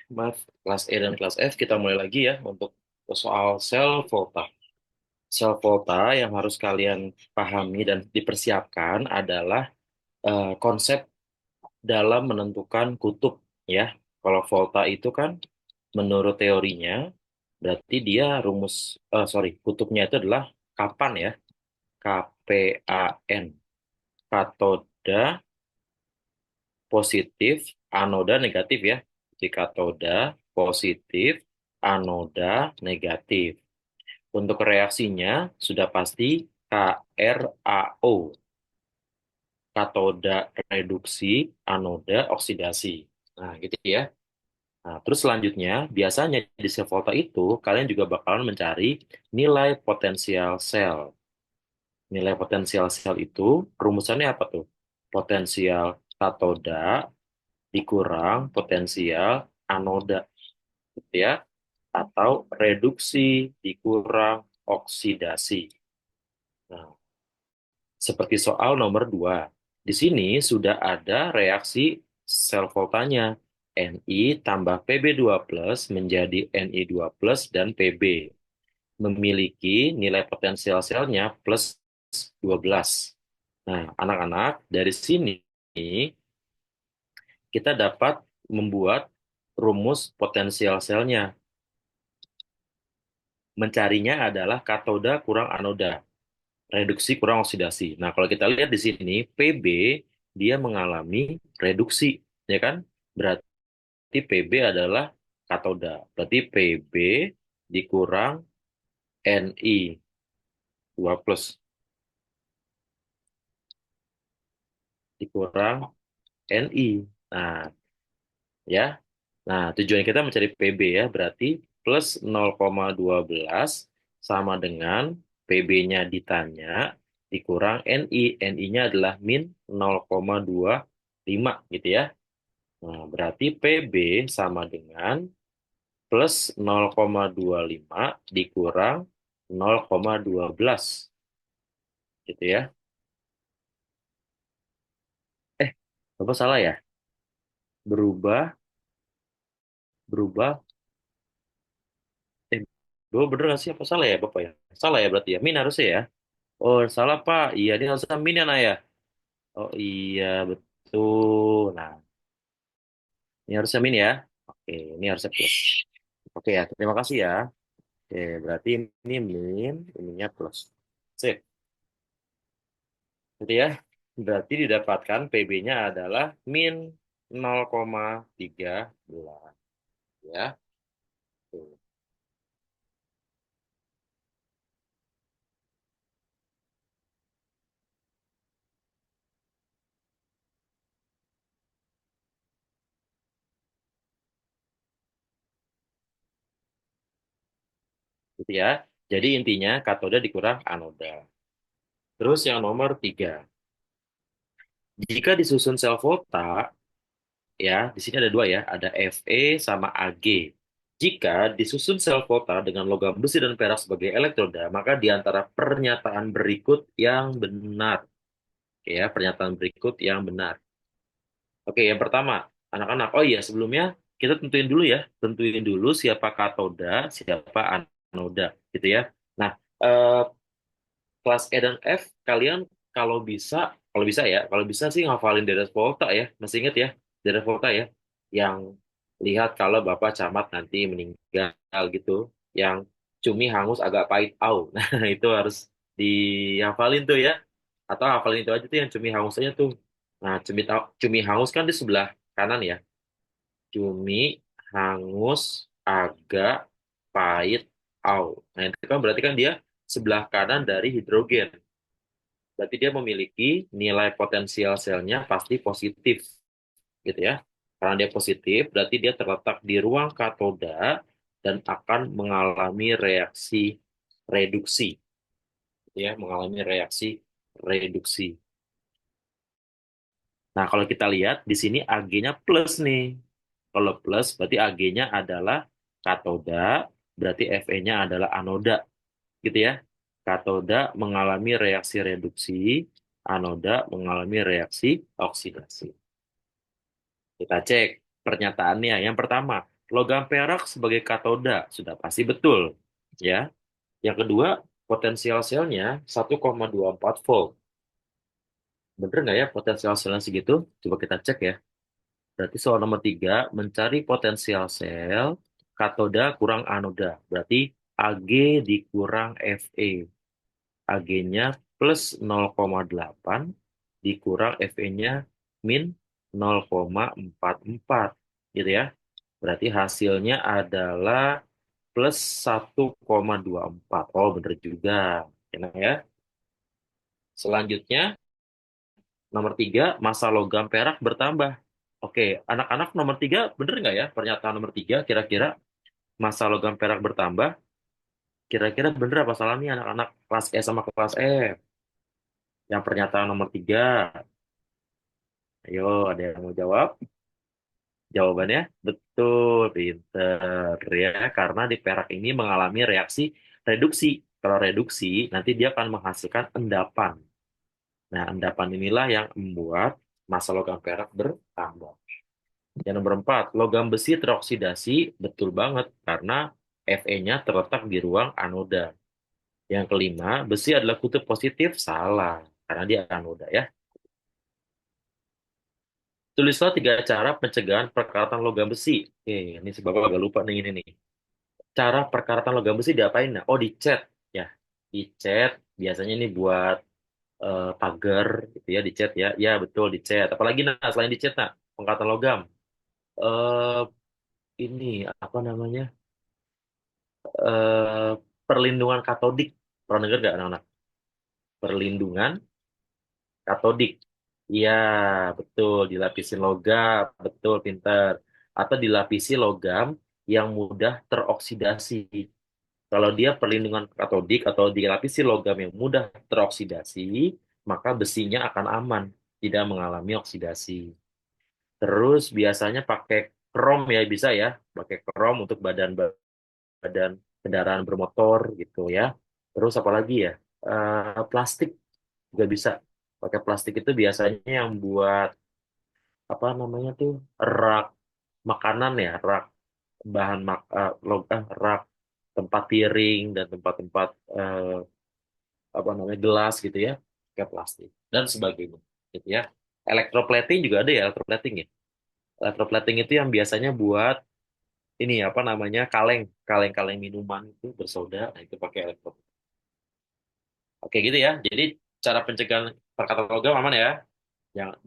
Maaf, kelas E dan kelas F kita mulai lagi ya untuk soal sel volta. Sel volta yang harus kalian pahami dan dipersiapkan adalah konsep dalam menentukan kutub ya. Kalau volta itu kan menurut teorinya berarti dia sorry, kutubnya itu adalah kapan ya. KPAN. Katoda positif, anoda negatif ya. Jadi katoda positif, anoda negatif. Untuk reaksinya sudah pasti KRAO, katoda reduksi, anoda oksidasi. Nah, gitu ya. Nah, terus selanjutnya, biasanya di sel volta itu, kalian juga bakalan mencari nilai potensial sel. Nilai potensial sel itu, rumusannya apa tuh? Potensial katoda dikurang potensial anoda, gitu ya. Atau reduksi dikurang oksidasi. Nah, seperti soal nomor 2. Di sini sudah ada reaksi sel voltanya. Ni tambah Pb2 plus menjadi Ni2 plus dan Pb. Memiliki nilai potensial selnya plus 12. Nah, anak-anak, dari sini kita dapat membuat rumus potensial selnya. Mencarinya adalah katoda kurang anoda, reduksi kurang oksidasi. Nah, kalau kita lihat di sini, Pb dia mengalami reduksi, ya kan? Berarti Pb adalah katoda. Berarti Pb dikurang Ni 2 plus dikurang Ni. Nah, ya. Nah, tujuan kita mencari Pb ya, berarti plus 0,12 sama dengan Pb-nya ditanya dikurang Ni. Ni-nya adalah min 0,25 gitu ya. Nah, berarti Pb sama dengan plus 0,25 dikurang 0,12 gitu ya. Eh, Bapak salah ya? Berubah, berubah. Eh, Bapak bener nggak sih? Apa salah ya Bapak ya? Salah ya berarti ya? Min harusnya ya? Oh, salah Pak. Iya, ini harusnya min ya, Nak ya? Oh iya, betul. Nah, ini harusnya min ya. Oke, ini harusnya plus. Oke ya, terima kasih ya. Oke, berarti ini min, ininya plus. Sip. Jadi ya, berarti didapatkan PB-nya adalah min 0,13 ya. Tuh, gitu ya. Jadi intinya katoda dikurang anoda. Terus yang nomor 3. Jika disusun sel volta, ya, di sini ada dua ya, ada Fe sama Ag. Jika disusun sel volta dengan logam besi dan perak sebagai elektroda, maka di antara pernyataan berikut yang benar. Oke ya, pernyataan berikut yang benar. Oke, yang pertama, anak-anak. Oh iya, sebelumnya kita tentuin dulu ya, tentuin dulu siapa katoda, siapa anoda, gitu ya. Nah, eh, kelas E dan F, kalian kalau bisa, kalau bisa sih ngafalin Deret Volta ya, masih inget ya, Deret Volta ya, yang lihat kalau Bapak Camat nanti meninggal gitu, yang cumi hangus agak pahit au, nah itu harus dihafalin tuh ya, atau hafalin itu aja tuh yang cumi hangus aja tuh. Nah, cumi hangus kan di sebelah kanan ya, cumi hangus agak pahit au. Nah, itu kan berarti kan dia sebelah kanan dari hidrogen. Berarti dia memiliki nilai potensial selnya pasti positif, gitu ya. Karena dia positif, berarti dia terletak di ruang katoda dan akan mengalami reaksi reduksi, gitu ya, mengalami reaksi reduksi. Nah, kalau kita lihat di sini Ag-nya plus nih. Kalau plus berarti Ag-nya adalah katoda, berarti Fe-nya adalah anoda, gitu ya. Katoda mengalami reaksi reduksi, anoda mengalami reaksi oksidasi. Kita cek. Pernyataannya yang pertama, logam perak sebagai katoda sudah pasti betul, ya. Yang kedua, potensial selnya 1,24 volt. Bener nggak ya potensial selnya segitu? Coba kita cek ya. Berarti soal nomor 3, mencari potensial sel katoda kurang anoda. Berarti Ag dikurang Fe. Ag-nya plus 0,8 dikurang Fe-nya min 0,44. Gitu ya. Berarti hasilnya adalah plus 1,24. Oh, bener juga. Enak ya. Selanjutnya, nomor 3, massa logam perak bertambah. Oke, anak-anak nomor 3, bener nggak ya? Pernyataan nomor 3, kira-kira massa logam perak bertambah. Kira-kira bener apa salah nih anak-anak kelas E sama kelas E? Yang pernyataan nomor 3. Ayo, ada yang mau jawab? Jawabannya betul, pinter ya. Karena di perak ini mengalami reaksi reduksi. Kalau reduksi, nanti dia akan menghasilkan endapan. Nah, endapan inilah yang membuat massa logam perak bertambah. Yang nomor 4, logam besi teroksidasi, betul banget, karena Fe-nya terletak di ruang anoda. Yang kelima, besi adalah kutub positif, salah, karena dia anoda ya. Tulislah 3 cara pencegahan perkaratan logam besi. Oke, ini si Bapak agak lupa nih ini nih. Cara perkaratan logam besi diapain? Nah, oh dicat ya. Dicat, biasanya ini buat pagar gitu ya, dicat ya. Ya, betul dicat. Apalagi nah, selain dicat nah, pengkaratan logam. Eh ini apa namanya? eh Perlindungan katodik. Pernah dengar nggak anak-anak? Perlindungan katodik. Iya, betul. Dilapisin logam. Betul, pintar. Atau dilapisi logam yang mudah teroksidasi. Kalau dia perlindungan katodik atau dilapisi logam yang mudah teroksidasi, maka besinya akan aman, tidak mengalami oksidasi. Terus biasanya pakai krom ya, bisa ya. Pakai krom untuk badan kendaraan bermotor gitu ya. Terus apa lagi ya? Plastik juga bisa. Pakai plastik itu biasanya yang buat apa namanya tuh rak makanan ya, rak bahan rak tempat piring dan tempat-tempat apa namanya gelas gitu ya, pakai plastik dan sebagainya gitu ya. Electroplating juga ada ya electroplating ya. Electroplating itu yang biasanya buat ini apa namanya kaleng-kaleng minuman itu bersoda, nah itu pakai electroplating. Oke gitu ya. Jadi cara pencegahan perkataan logam aman ya.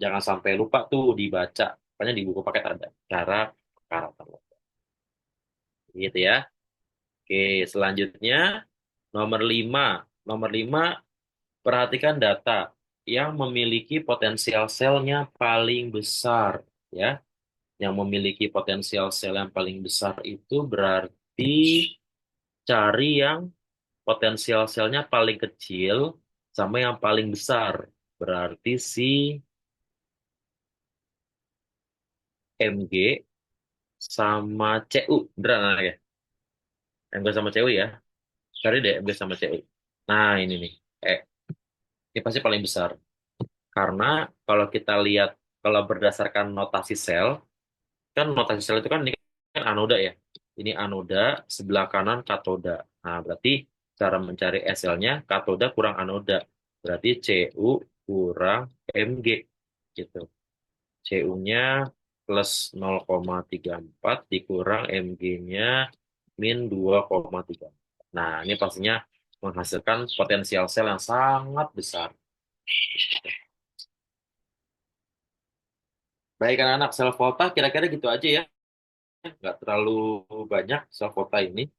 Jangan sampai lupa tuh dibaca. Makanya di buku paket ada cara perkataan logam. Gitu ya. Oke, selanjutnya nomor 5. Nomor 5, perhatikan data yang memiliki potensial selnya paling besar ya. Yang memiliki potensial sel yang paling besar itu berarti cari yang potensial selnya paling kecil sama yang paling besar. Berarti si Mg sama Cu. Beneran ya? Mg sama Cu ya. Cari deh Mg sama Cu. Nah, ini nih. Ini pasti paling besar. Karena kalau kita lihat, kalau berdasarkan notasi sel, kan notasi sel itu kan ini kan anoda ya. Ini anoda, sebelah kanan katoda. Nah, berarti cara mencari SL-nya katoda kurang anoda. Berarti Cu kurang Mg gitu. Cu-nya plus 0,34 dikurang Mg-nya min 2,3. Nah, ini pastinya menghasilkan potensial sel yang sangat besar. Baik anak-anak, sel volta kira-kira gitu aja ya. Nggak terlalu banyak sel volta ini.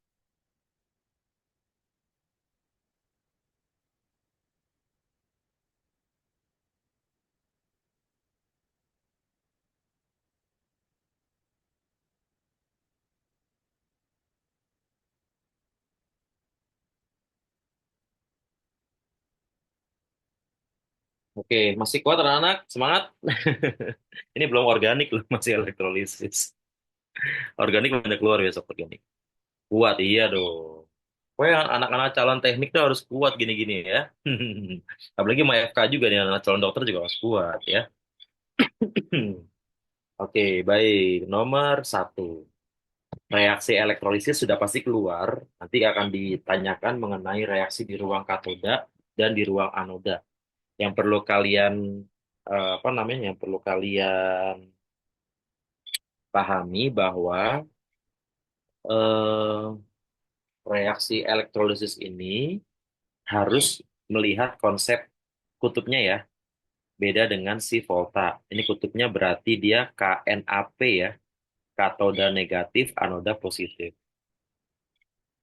Oke, masih kuat anak-anak? Semangat. Ini belum organik loh, masih elektrolisis. Organik banyak keluar besok organik. Kuat, iya dong. Pokoknya anak-anak calon teknik tuh harus kuat gini-gini ya. Apalagi mau FK juga nih, anak calon dokter juga harus kuat ya. Oke, baik. Nomor satu. Reaksi elektrolisis sudah pasti keluar. Nanti akan ditanyakan mengenai reaksi di ruang katoda dan di ruang anoda. Yang perlu kalian, apa namanya, yang perlu kalian pahami bahwa eh, reaksi elektrolisis ini harus melihat konsep kutubnya ya. Beda dengan si volta. Ini kutubnya berarti dia KNAP ya. Katoda negatif, anoda positif.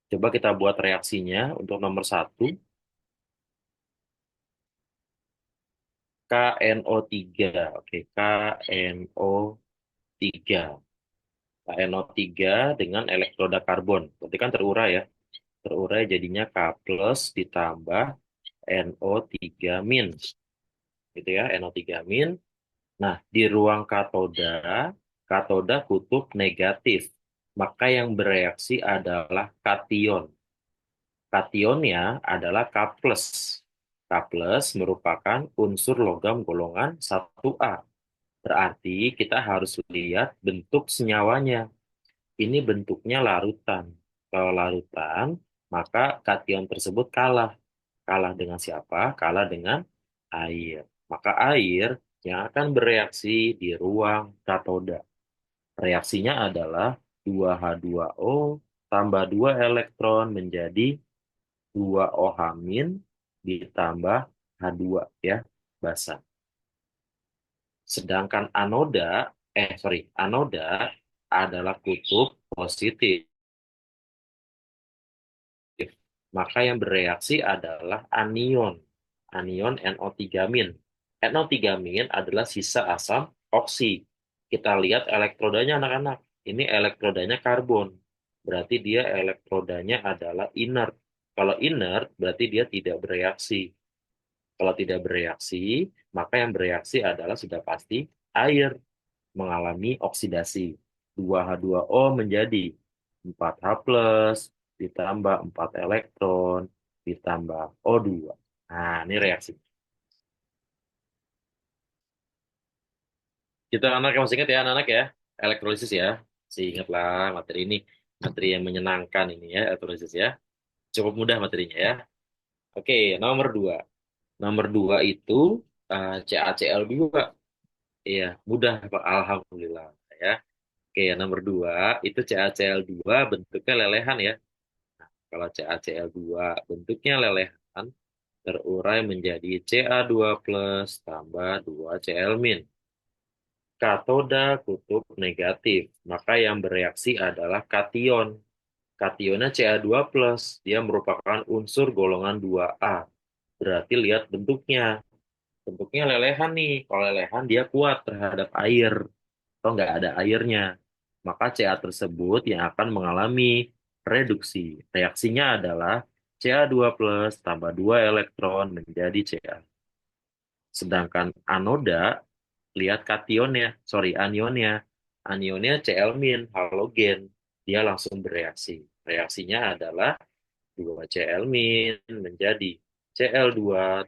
Coba kita buat reaksinya untuk nomor satu. KNO3. Oke, KNO3. KNO3 dengan elektroda karbon. Berarti kan terurai ya. Terurai jadinya K plus ditambah NO3 min. Gitu ya, NO3 min. Nah, di ruang katoda, katoda kutub negatif. Maka yang bereaksi adalah kation. Kationnya adalah K plus. K plus merupakan unsur logam golongan 1A. Berarti kita harus lihat bentuk senyawanya. Ini bentuknya larutan. Kalau larutan, maka kation tersebut kalah. Kalah dengan siapa? Kalah dengan air. Maka air yang akan bereaksi di ruang katoda. Reaksinya adalah 2H2O tambah 2 elektron menjadi 2OH- ditambah H2 ya, basa. Sedangkan anoda adalah kutub positif. Maka yang bereaksi adalah anion. Anion NO3-. NO3- adalah sisa asam oksi. Kita lihat elektrodanya anak-anak. Ini elektrodanya karbon. Berarti dia elektrodanya adalah inert. Kalau inert berarti dia tidak bereaksi. Kalau tidak bereaksi, maka yang bereaksi adalah sudah pasti air mengalami oksidasi. 2H2O menjadi 4H plus, ditambah 4 elektron, ditambah O2. Nah, ini reaksi. Kita anak masih ingat ya, anak-anak ya, elektrolisis ya. Masih ingatlah materi ini, materi yang menyenangkan ini ya, elektrolisis ya. Cukup mudah materinya ya. Oke, nomor 2. Nomor 2 itu CaCl2. Iya, mudah Pak. Alhamdulillah ya. Oke, yang nomor 2 itu CaCl2 bentuknya lelehan ya. Kalau CaCl2 bentuknya lelehan, terurai menjadi Ca2 plus tambah 2Cl min. Katoda kutub negatif, maka yang bereaksi adalah kation. Kationnya Ca2 plus, dia merupakan unsur golongan 2A. Berarti lihat bentuknya. Bentuknya lelehan nih. Kalau lelehan dia kuat terhadap air. Atau nggak ada airnya. Maka Ca tersebut yang akan mengalami reduksi. Reaksinya adalah Ca2 plus tambah 2 elektron menjadi Ca. Sedangkan anoda, lihat kationnya, sorry, anionnya. Anionnya Cl min, halogen. Dia langsung bereaksi. Reaksinya adalah 2 Cl min menjadi Cl2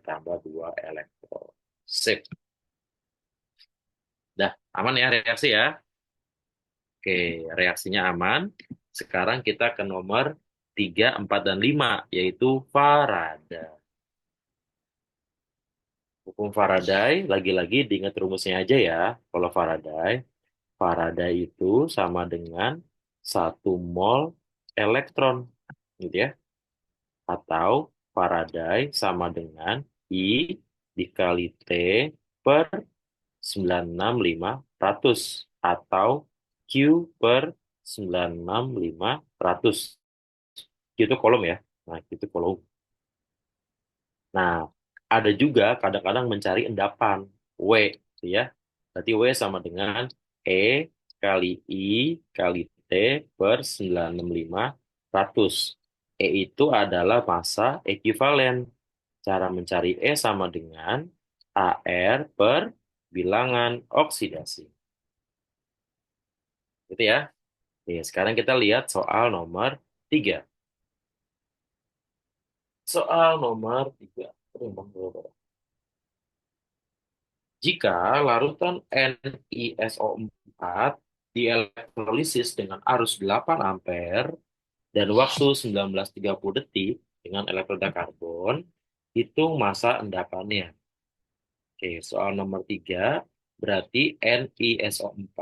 tambah 2 elektron. Sip. Dah, aman ya reaksi ya? Oke, reaksinya aman. Sekarang kita ke nomor 3, 4, dan 5, yaitu Faraday. Hukum Faraday, lagi-lagi diingat rumusnya aja ya. Kalau Faraday, Faraday itu sama dengan 1 mol elektron, gitu ya. Atau Faraday sama dengan I dikali T per 96500 atau Q per 96500. Itu kolom ya. Nah, itu kolom. Nah, ada juga kadang-kadang mencari endapan W, gitu ya. Berarti W sama dengan E kali I kali T per 96500. E itu adalah massa ekuivalen. Cara mencari E sama dengan AR per bilangan oksidasi. Gitu ya. Oke, sekarang kita lihat soal nomor 3. Soal nomor 3. Jika larutan NiSO4 dielektrolisis dengan arus 8 ampere dan waktu 19,30 detik dengan elektroda karbon, hitung massa endapannya. Oke, soal nomor 3, berarti NiSO4,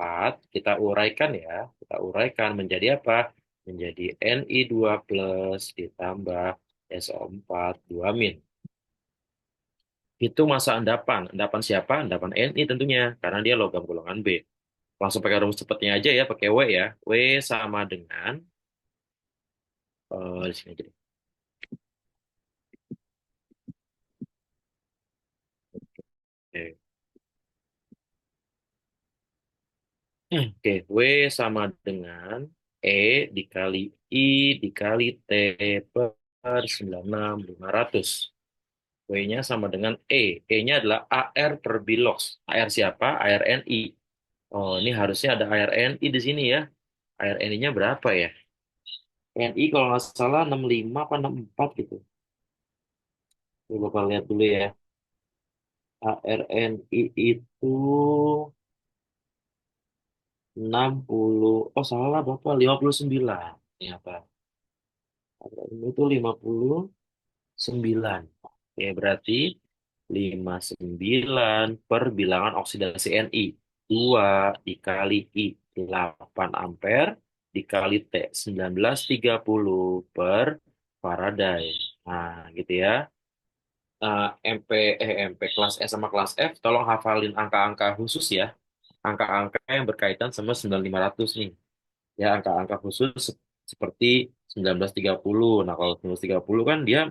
kita uraikan ya, kita uraikan menjadi apa? Menjadi Ni2 plus ditambah SO4 2 min. Itu massa endapan. Endapan siapa? Endapan Ni tentunya, karena dia logam golongan B. Langsung pakai rumus cepatnya aja ya, pakai W ya. W sama dengan, di sini aja deh. Oke. Oke, W sama dengan E dikali I dikali T per 96.500. W-nya sama dengan E. E-nya adalah AR per bilox. AR siapa? AR Ni. Oh, ini harusnya ada AR Ni di sini ya. AR Ni-nya berapa ya? Ni kalau nggak salah 65 apa 64 gitu. Coba Bapak lihat dulu ya. AR Ni itu 60. Oh, salah Bapak. 59. Ternyata. AR Ni itu 59. Oke, berarti 59 per bilangan oksidasi Ni. 2 dikali I 8 ampere dikali T 1930 per Faraday. Nah, gitu ya. MP MP kelas S sama kelas F tolong hafalin angka-angka khusus ya. Angka-angka yang berkaitan sama 9500 nih. Ya, angka-angka khusus seperti 1930. Nah, kalau 1930 kan dia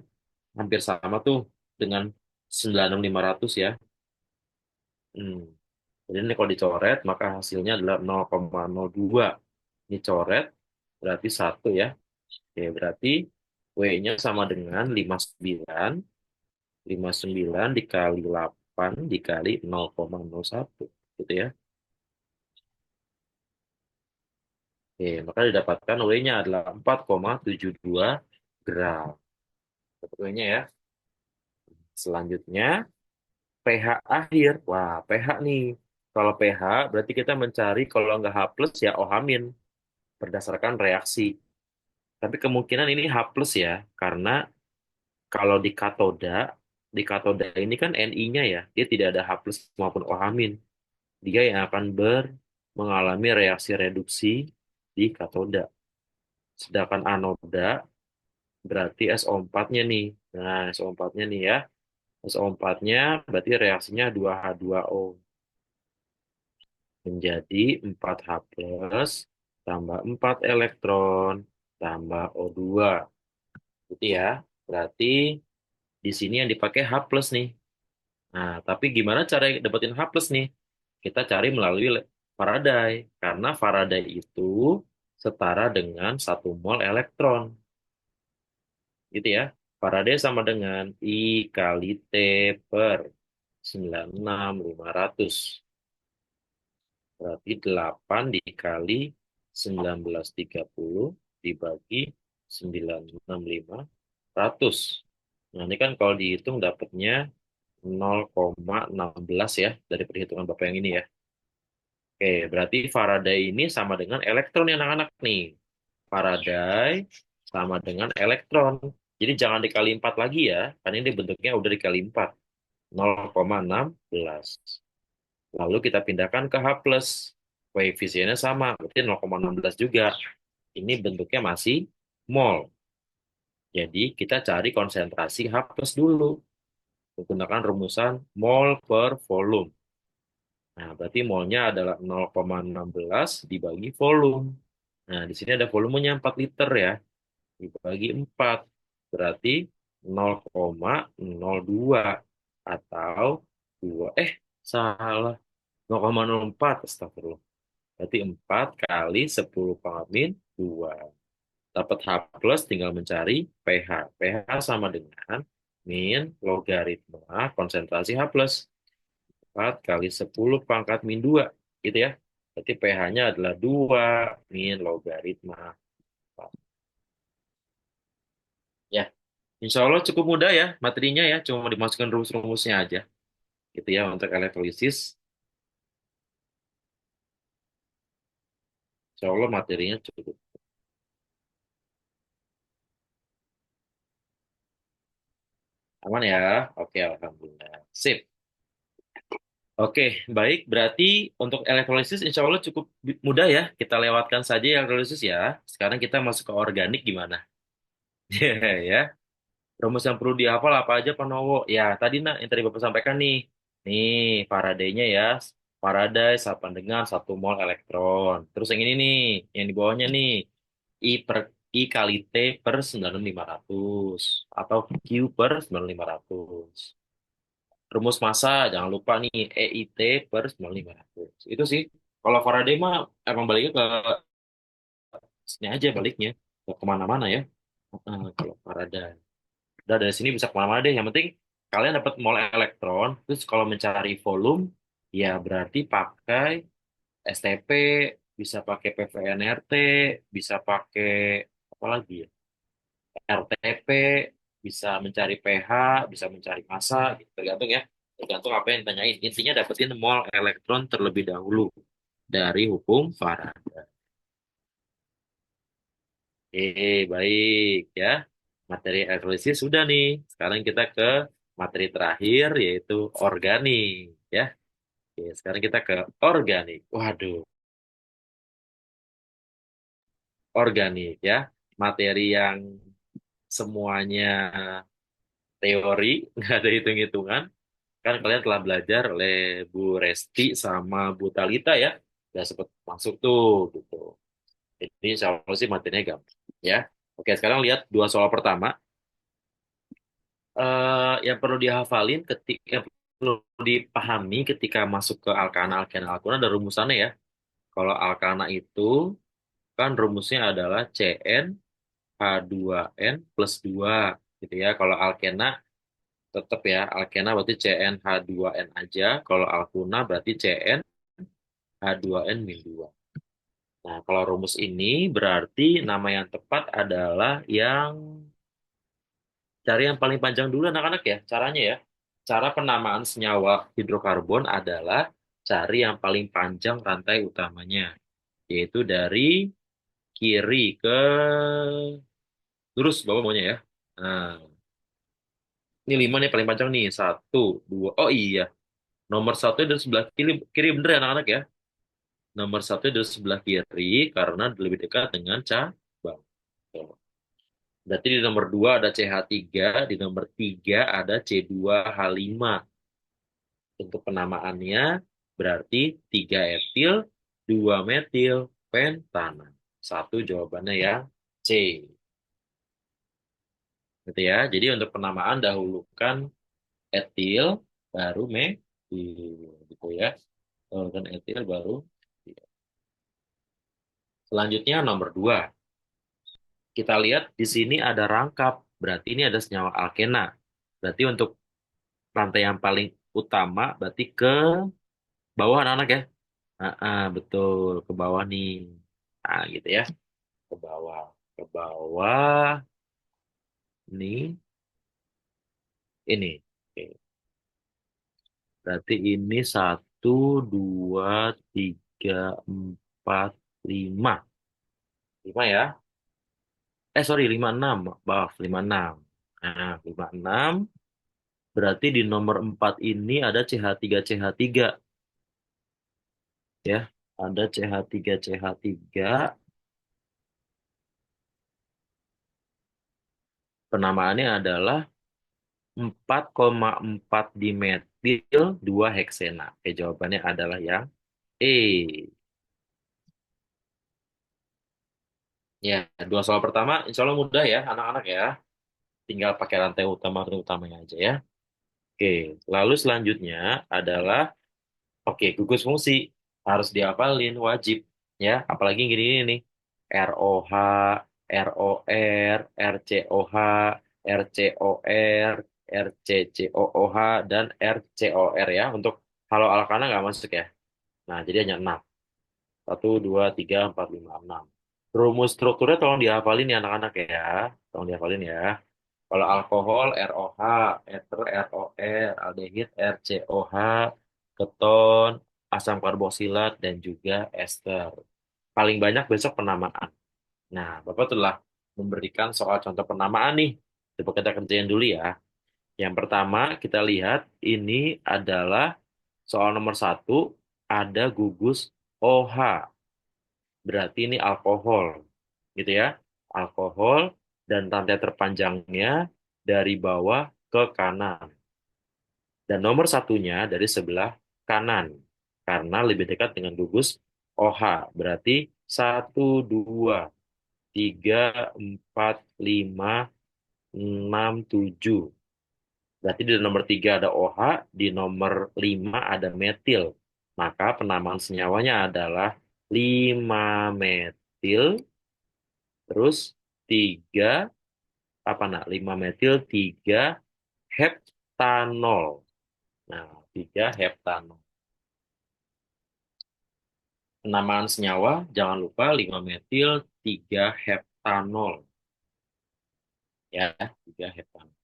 hampir sama tuh dengan 96500 ya. Hmm. Jadi ini kalau dicoret maka hasilnya adalah 0,02. Ini coret berarti 1 ya. Oke, berarti W-nya sama dengan 59. 59 dikali 8 dikali 0,01 gitu ya. Oke, maka didapatkan W-nya adalah 4,72 gram. Dapat W-nya ya. Selanjutnya pH akhir. Wah, pH nih. Kalau pH berarti kita mencari kalau nggak H plus ya OH min berdasarkan reaksi. Tapi kemungkinan ini H plus ya, karena kalau di katoda ini kan Ni-nya ya, dia tidak ada H plus maupun OH min. Dia yang akan mengalami reaksi reduksi di katoda. Sedangkan anoda berarti SO4-nya nih. Nah, SO4-nya nih ya. SO4-nya berarti reaksinya 2H2O menjadi 4H plus tambah 4 elektron tambah O2. Gitu ya. Berarti di sini yang dipakai H plus nih. Nah, tapi gimana cara dapetin H plus nih? Kita cari melalui Faraday. Karena Faraday itu setara dengan 1 mol elektron. Gitu ya. Faraday sama dengan I kali T per 96.500. Berarti 8 dikali 1930 dibagi 96500. Nah, ini kan kalau dihitung dapatnya 0,16 ya dari perhitungan Bapak yang ini ya. Oke, berarti Faraday ini sama dengan elektron ya anak-anak nih. Faraday sama dengan elektron. Jadi jangan dikali 4 lagi ya, karena ini bentuknya udah dikali 4. 0,16. Lalu kita pindahkan ke H+. Koefisiennya sama, berarti 0,16 juga. Ini bentuknya masih mol. Jadi kita cari konsentrasi H+ dulu menggunakan rumusan mol per volume. Nah, berarti molnya adalah 0,16 dibagi volume. Nah, di sini ada volumenya 4 liter ya. Dibagi 4. Berarti 0,02 atau 2. Salah. 0,04. Astagfirullah. Berarti 4 kali 10 pangkat 2. Dapat H plus tinggal mencari pH. pH sama dengan min logaritma konsentrasi H plus. 4 kali 10 pangkat min 2. Gitu ya. Berarti pH-nya adalah 2 min logaritma 4. Ya, insya Allah cukup mudah ya materinya ya. Cuma dimasukkan rumus-rumusnya aja. gitu ya untuk elektrolisis. Insya Allah materinya cukup aman ya. Oke, alhamdulillah. Sip. Oke, baik. Berarti untuk elektrolisis insya Allah cukup mudah ya. Kita lewatkan saja elektrolisis ya. Sekarang kita masuk ke organik gimana? Ya. Rumus yang perlu dihafal apa aja Pak Nowo? Ya, tadi nak yang tadi Bapak sampaikan nih. Nih, Faraday-nya ya. Faraday sama dengan 1 mol elektron. Terus yang ini nih, yang di bawahnya nih. I per I kali T per 9.500 atau Q per 9.500. Rumus massa, jangan lupa nih, EIT per 9.500. Itu sih, kalau Faraday mah emang baliknya ke sini aja baliknya. Ke kemana-mana ya. Kalau Faraday. Udah dari sini bisa kemana-mana deh. Yang penting kalian dapat mol elektron. Terus kalau mencari volume, ya berarti pakai STP, bisa pakai PVNRT, bisa pakai apa lagi ya? RTP, bisa mencari pH, bisa mencari massa, gitu. Tergantung ya. Tergantung apa yang ditanyain. Intinya dapetin mol elektron terlebih dahulu dari hukum Faraday. Baik ya. Materi elektrolisis sudah nih. Sekarang kita ke materi terakhir yaitu organik ya. Oke, sekarang kita ke organik. Waduh, organik ya. Materi yang semuanya teori, nggak ada hitung-hitungan. Kan kalian telah belajar oleh Bu Resti sama Bu Talita ya. Udah sempat masuk tuh gitu. Jadi insya Allah sih materinya gampang ya. Oke, sekarang lihat dua soal pertama. Yang perlu dihafalin ketika yang perlu dipahami ketika masuk ke alkana alkena alkuna ada rumusannya ya. Kalau alkana itu kan rumusnya adalah CnH2n plus 2 gitu ya. Kalau alkena tetap ya alkena berarti CnH2n aja. Kalau alkuna berarti CnH2n min 2. Nah, kalau rumus ini berarti nama yang tepat adalah yang cari yang paling panjang dulu anak-anak ya, caranya ya. Cara penamaan senyawa hidrokarbon adalah cari yang paling panjang rantai utamanya, yaitu dari kiri ke lurus Bapak maunya ya. Nah, ini 5 nih paling panjang nih. Satu, dua. Oh iya, nomor satu dari sebelah kiri, kiri bener ya anak-anak ya. Nomor satu dari sebelah kiri karena lebih dekat dengan cabang. Tuh. Berarti di nomor 2 ada CH3, di nomor 3 ada C2H5. Untuk penamaannya berarti 3 etil, 2 metil, pentana. Satu jawabannya yang C. Gitu ya. Jadi untuk penamaan dahulukan etil, baru metil. Gitu ya. Dahulukan etil, baru metil. Selanjutnya nomor 2. Kita lihat di sini ada rangkap. Berarti ini ada senyawa alkena. Berarti untuk rantai yang paling utama berarti ke bawah anak-anak ya. Betul, ke bawah nih. Nah, gitu ya. Ke bawah. Ke bawah. Nih, ini. Oke. Berarti ini satu, dua, tiga, empat, lima. Lima ya. Sorry, lima enam. Maaf, lima enam. Nah, lima enam. Berarti di nomor 4 ini ada CH3CH3 ya. Ada CH3CH3. Penamaannya adalah 4,4 dimetil 2 heksena. Oke, jawabannya adalah yang E. Ya, dua soal pertama insya Allah mudah ya anak-anak ya. Tinggal pakai rantai utamanya aja ya. Oke, lalu selanjutnya adalah oke, gugus fungsi harus dihafalin wajib ya. Apalagi gini nih. ROH, ROR, RCOH, RCOR, RCCOOH, dan RCOR ya. Untuk halo alkana nggak masuk ya. Nah, jadi hanya 6. Satu, dua, tiga, empat, lima, enam. Rumus strukturnya tolong dihafalin ya anak-anak ya. Tolong dihafalin ya. Kalau alkohol ROH, ether ROR, aldehid RCOH, keton, asam karboksilat, dan juga ester. Paling banyak besok penamaan. Nah, Bapak telah memberikan soal contoh penamaan nih. Coba kita kerjain dulu ya. Yang pertama, kita lihat ini adalah soal nomor satu, ada gugus OH. Berarti ini alkohol. Gitu ya. Alkohol dan rantai terpanjangnya dari bawah ke kanan. Dan nomor satunya dari sebelah kanan. Karena lebih dekat dengan gugus OH. Berarti satu, dua, tiga, empat, lima, enam, tujuh. Berarti di nomor 3 ada OH, di nomor 5 ada metil. Maka penamaan senyawanya adalah 5 metil, terus 3 apa nak? 5 metil, 3 heptanol. Nah, 3 heptanol. Penamaan senyawa, jangan lupa 5 metil, 3 heptanol. Ya, 3 heptanol.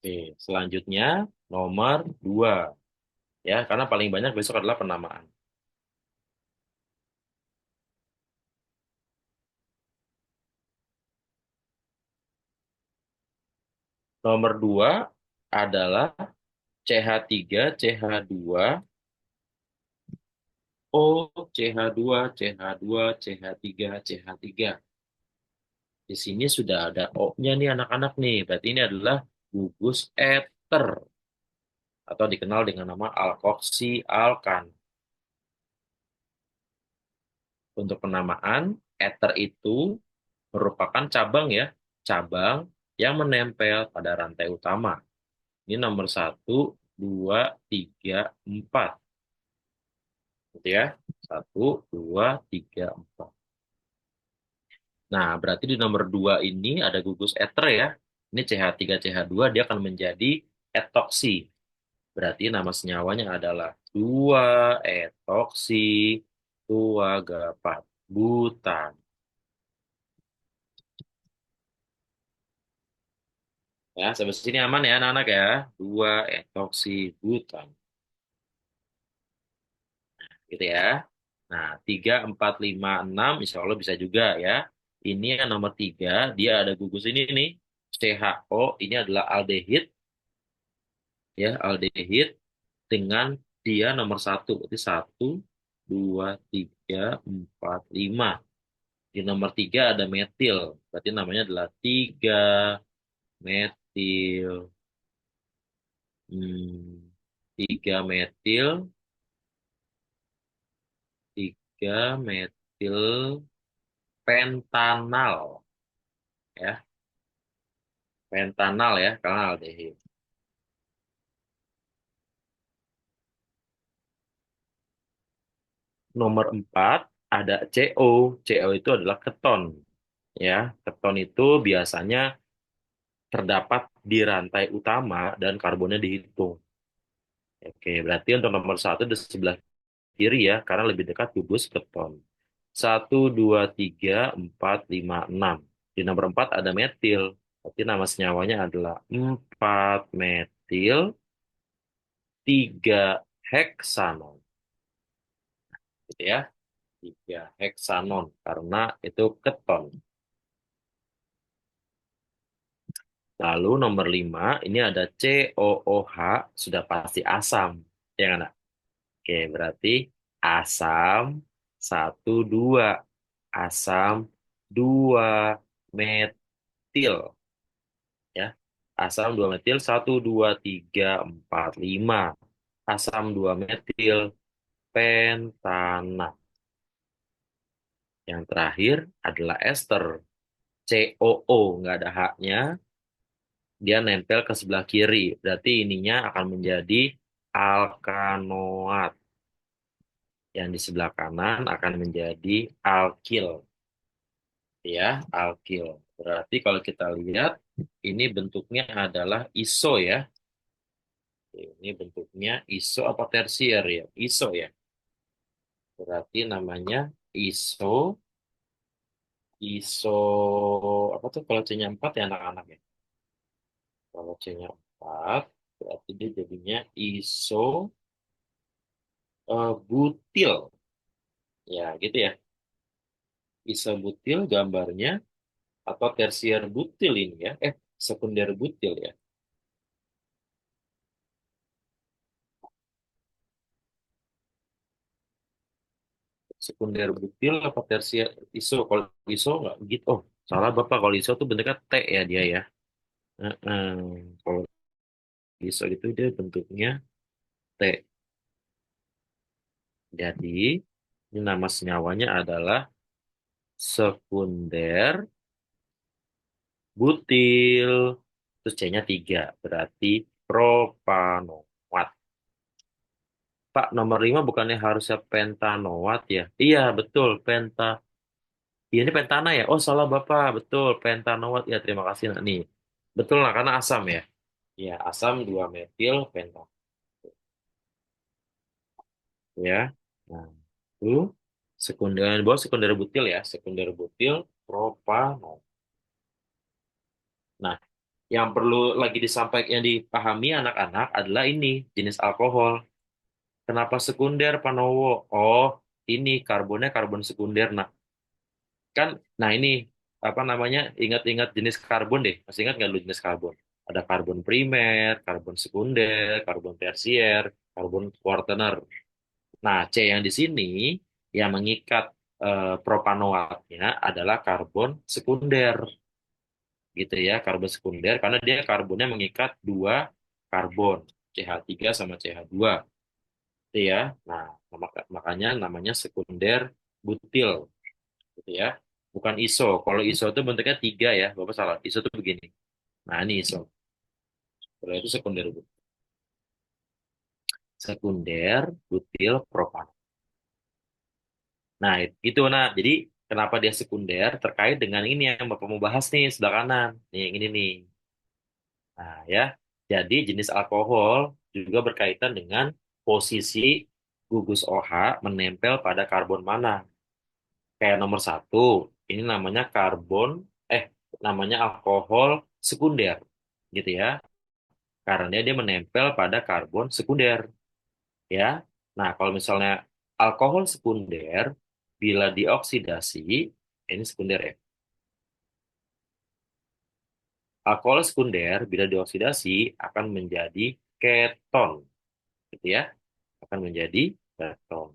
Oke, selanjutnya nomor 2. Ya, karena paling banyak besok adalah penamaan. Nomor 2 adalah CH3, CH2, O, CH2, CH2, CH3, CH3. Di sini sudah ada O-nya nih anak-anak nih. Berarti ini adalah gugus eter atau dikenal dengan nama alkoksi alkan. Untuk penamaan, eter itu merupakan cabang ya, cabang yang menempel pada rantai utama. Ini nomor satu, dua, tiga, empat. Gitu ya. Satu, dua, tiga, empat. Nah, berarti di nomor 2 ini ada gugus eter ya. Ini CH3, CH2, dia akan menjadi etoksi. Berarti nama senyawanya adalah 2-etoksi 2-gapat butan. Ya, sampai sini aman ya anak-anak ya. 2-etoksi butan. Gitu ya. Nah, 3, 4, 5, 6, insya Allah bisa juga ya. Ini yang nomor 3, dia ada gugus ini nih. CHO, ini adalah aldehid. Ya, aldehid dengan dia nomor satu. Berarti satu, dua, tiga, empat, lima. Di nomor 3 ada metil. Berarti namanya adalah 3 metil. 3 metil, 3 metil pentanal. Ya, pentanal ya, karena aldehid. Nomor 4 ada CO. CO itu adalah keton. Ya, keton itu biasanya terdapat di rantai utama dan karbonnya dihitung. Oke, berarti untuk nomor satu di sebelah kiri ya, karena lebih dekat gugus keton. Satu, dua, tiga, empat, lima, enam. Di nomor 4 ada metil. Berarti nama senyawanya adalah 4 metil 3 heksanon. Gitu ya, 3 heksanon karena itu keton. Lalu nomor 5 ini ada COOH, sudah pasti asam. Ya kan? Nak? Oke, berarti asam satu dua, asam 2 metil ya. Asam 2 metil satu 2 3 4 5. Asam 2 metil pentanat. Yang terakhir adalah ester. COO nggak ada haknya, dia nempel ke sebelah kiri. Berarti ininya akan menjadi alkanoat. Yang di sebelah kanan akan menjadi alkil. Ya, alkil. Berarti kalau kita lihat, ini bentuknya adalah iso ya. Ini bentuknya iso apa tersier ya? Iso ya. Berarti namanya iso ISO apa tuh kalau C-nya 4 ya anak-anak ya. Kalau C-nya 4 berarti dia jadinya ISO butil. Ya, gitu ya. ISO butil gambarnya atau tersier butil ini ya. Sekunder butil ya. Sekunder butil apa tersier ISO? Kalau ISO nggak begitu. Oh, salah Bapak. Kalau ISO tuh bentuknya T ya dia ya. Heeh. Kalau ISO itu dia bentuknya T. Jadi, ini nama senyawanya adalah sekunder butil. Terus C-nya 3, berarti propanoat. Pak, nomor 5 bukannya harusnya pentanoat ya? Iya, betul, Iya, ini pentana ya? Oh, salah Bapak, betul, pentanoat. Ya, terima kasih, Nak. Nih. Betul lah, karena asam ya? Ya, asam 2 metil pentan. Ya, nah, itu sekunder, bawah sekunder butil ya, sekunder butil propanoat. Nah, yang perlu lagi disampaikan, yang dipahami anak-anak adalah ini, jenis alkohol. Kenapa sekunder, Panowo? Oh, ini karbonnya karbon sekunder. Nah ini, apa namanya, ingat-ingat jenis karbon deh. Masih ingat nggak lu jenis karbon? Ada karbon primer, karbon sekunder, karbon tersier, karbon kuartener. Nah, C yang di sini, yang mengikat propanoatnya adalah karbon sekunder. Gitu ya, karbon sekunder karena dia karbonnya mengikat dua karbon, CH3 sama CH2, gitu ya. Nah, makanya namanya sekunder butil, gitu ya. Bukan iso. Kalau iso itu bentuknya tiga ya, Bapak salah. Iso itu begini. Nah, ini iso. Kalau itu sekunder butil propan. Nah, itu nah. Jadi kenapa dia sekunder terkait dengan ini yang Bapak mau bahas nih sebelah kanan. Nih, yang ini nih. Nah, ya. Jadi jenis alkohol juga berkaitan dengan posisi gugus OH menempel pada karbon mana. Kayak nomor satu, ini namanya eh, namanya alkohol sekunder, gitu ya. Karena dia menempel pada karbon sekunder, ya. Nah, kalau misalnya alkohol sekunder, bila dioksidasi, ini sekunder ya. Alkohol sekunder bila dioksidasi akan menjadi keton, gitu ya, akan menjadi keton.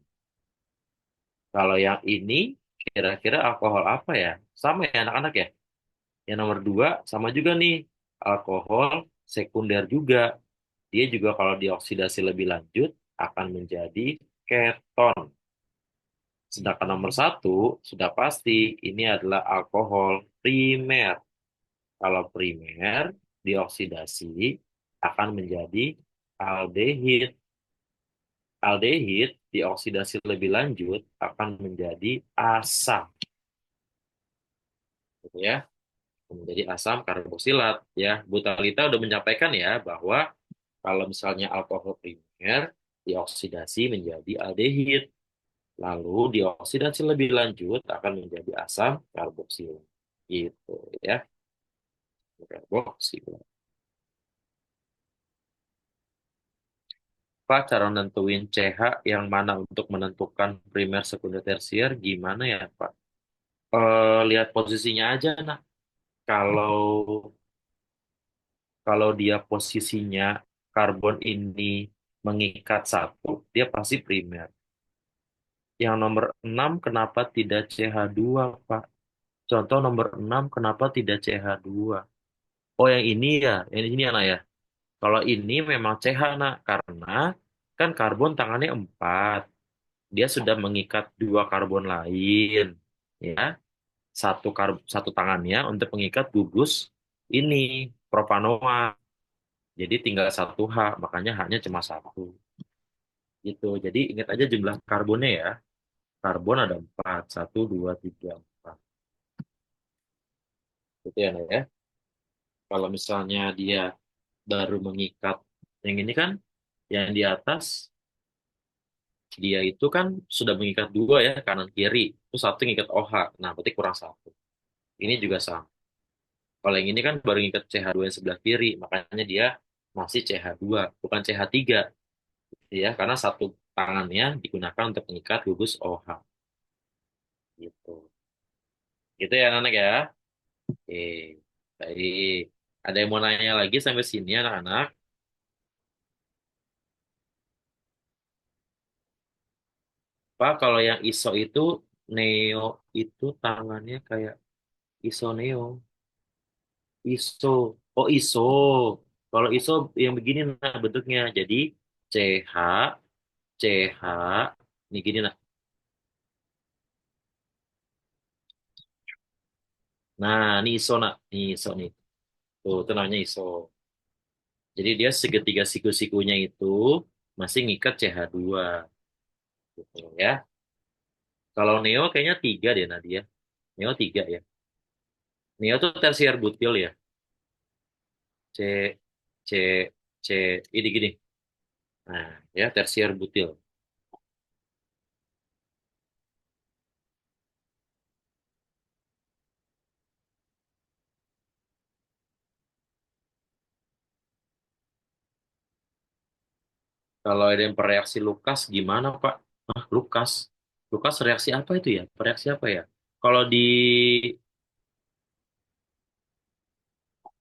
Kalau yang ini kira-kira alkohol apa ya? Sama ya anak-anak ya. Yang nomor dua sama juga nih, alkohol sekunder juga. Dia juga kalau dioksidasi lebih lanjut akan menjadi keton. Sedangkan nomor satu sudah pasti ini adalah alkohol primer. Kalau primer dioksidasi akan menjadi aldehid. Aldehid dioksidasi lebih lanjut akan menjadi asam, gitu ya, menjadi asam karboksilat ya. Bu Talita udah menyampaikan ya bahwa kalau misalnya alkohol primer dioksidasi menjadi aldehid, lalu dioksidasi lebih lanjut akan menjadi asam karboksilat, gitu ya, karboksilat. Pak, cara nentuin CH yang mana untuk menentukan primer, sekunder, tersier gimana ya, Pak? Lihat posisinya aja, nah. Kalau kalau dia posisinya karbon ini mengikat satu, dia pasti primer. Yang nomor 6 kenapa tidak CH2, Pak? Contoh nomor 6 kenapa tidak CH2? Oh, yang ini ya, yang ini anak ya. Kalau ini memang CH, nak, karena kan karbon tangannya 4. Dia sudah mengikat dua karbon lain, ya. Satu tangannya untuk mengikat gugus ini propanoa. Jadi tinggal satu H, makanya H-nya cuma satu. Gitu. Jadi ingat aja jumlah karbonnya ya. Karbon ada 4, 1, 2, 3, 4. Gitu ya, Nak, ya. Kalau misalnya dia baru mengikat yang ini kan, yang di atas, dia itu kan sudah mengikat dua ya, kanan kiri. Terus satu mengikat OH. Nah, berarti kurang satu. Ini juga sama. Kalau yang ini kan baru ngikat CH2 yang sebelah kiri, makanya dia masih CH2, bukan CH3, ya, karena satu tangannya digunakan untuk mengikat gugus OH. Gitu. Gitu ya anak-anak ya. Oke, baik. Ada yang mau nanya lagi sampai sini anak-anak? Pak, kalau yang ISO itu, Neo itu tangannya kayak ISO Neo. ISO. Oh, ISO. Kalau ISO yang begini nah bentuknya. Jadi CH, CH, ini gini nah. Nah, ini ISO nak. Ini ISO nih. Tuh, itu namanya ISO. Jadi dia segitiga siku-sikunya itu masih ngikat CH2. Gitu ya. Kalau Neo kayaknya tiga deh Nadia. Neo tiga ya. Neo tuh tersier butil ya. C, C, C, ini gini. Nah, ya tersier butil. Kalau ada yang bereaksi Lukas gimana Pak? Ah, Lukas. Lukas reaksi apa itu ya? Reaksi apa ya? Kalau di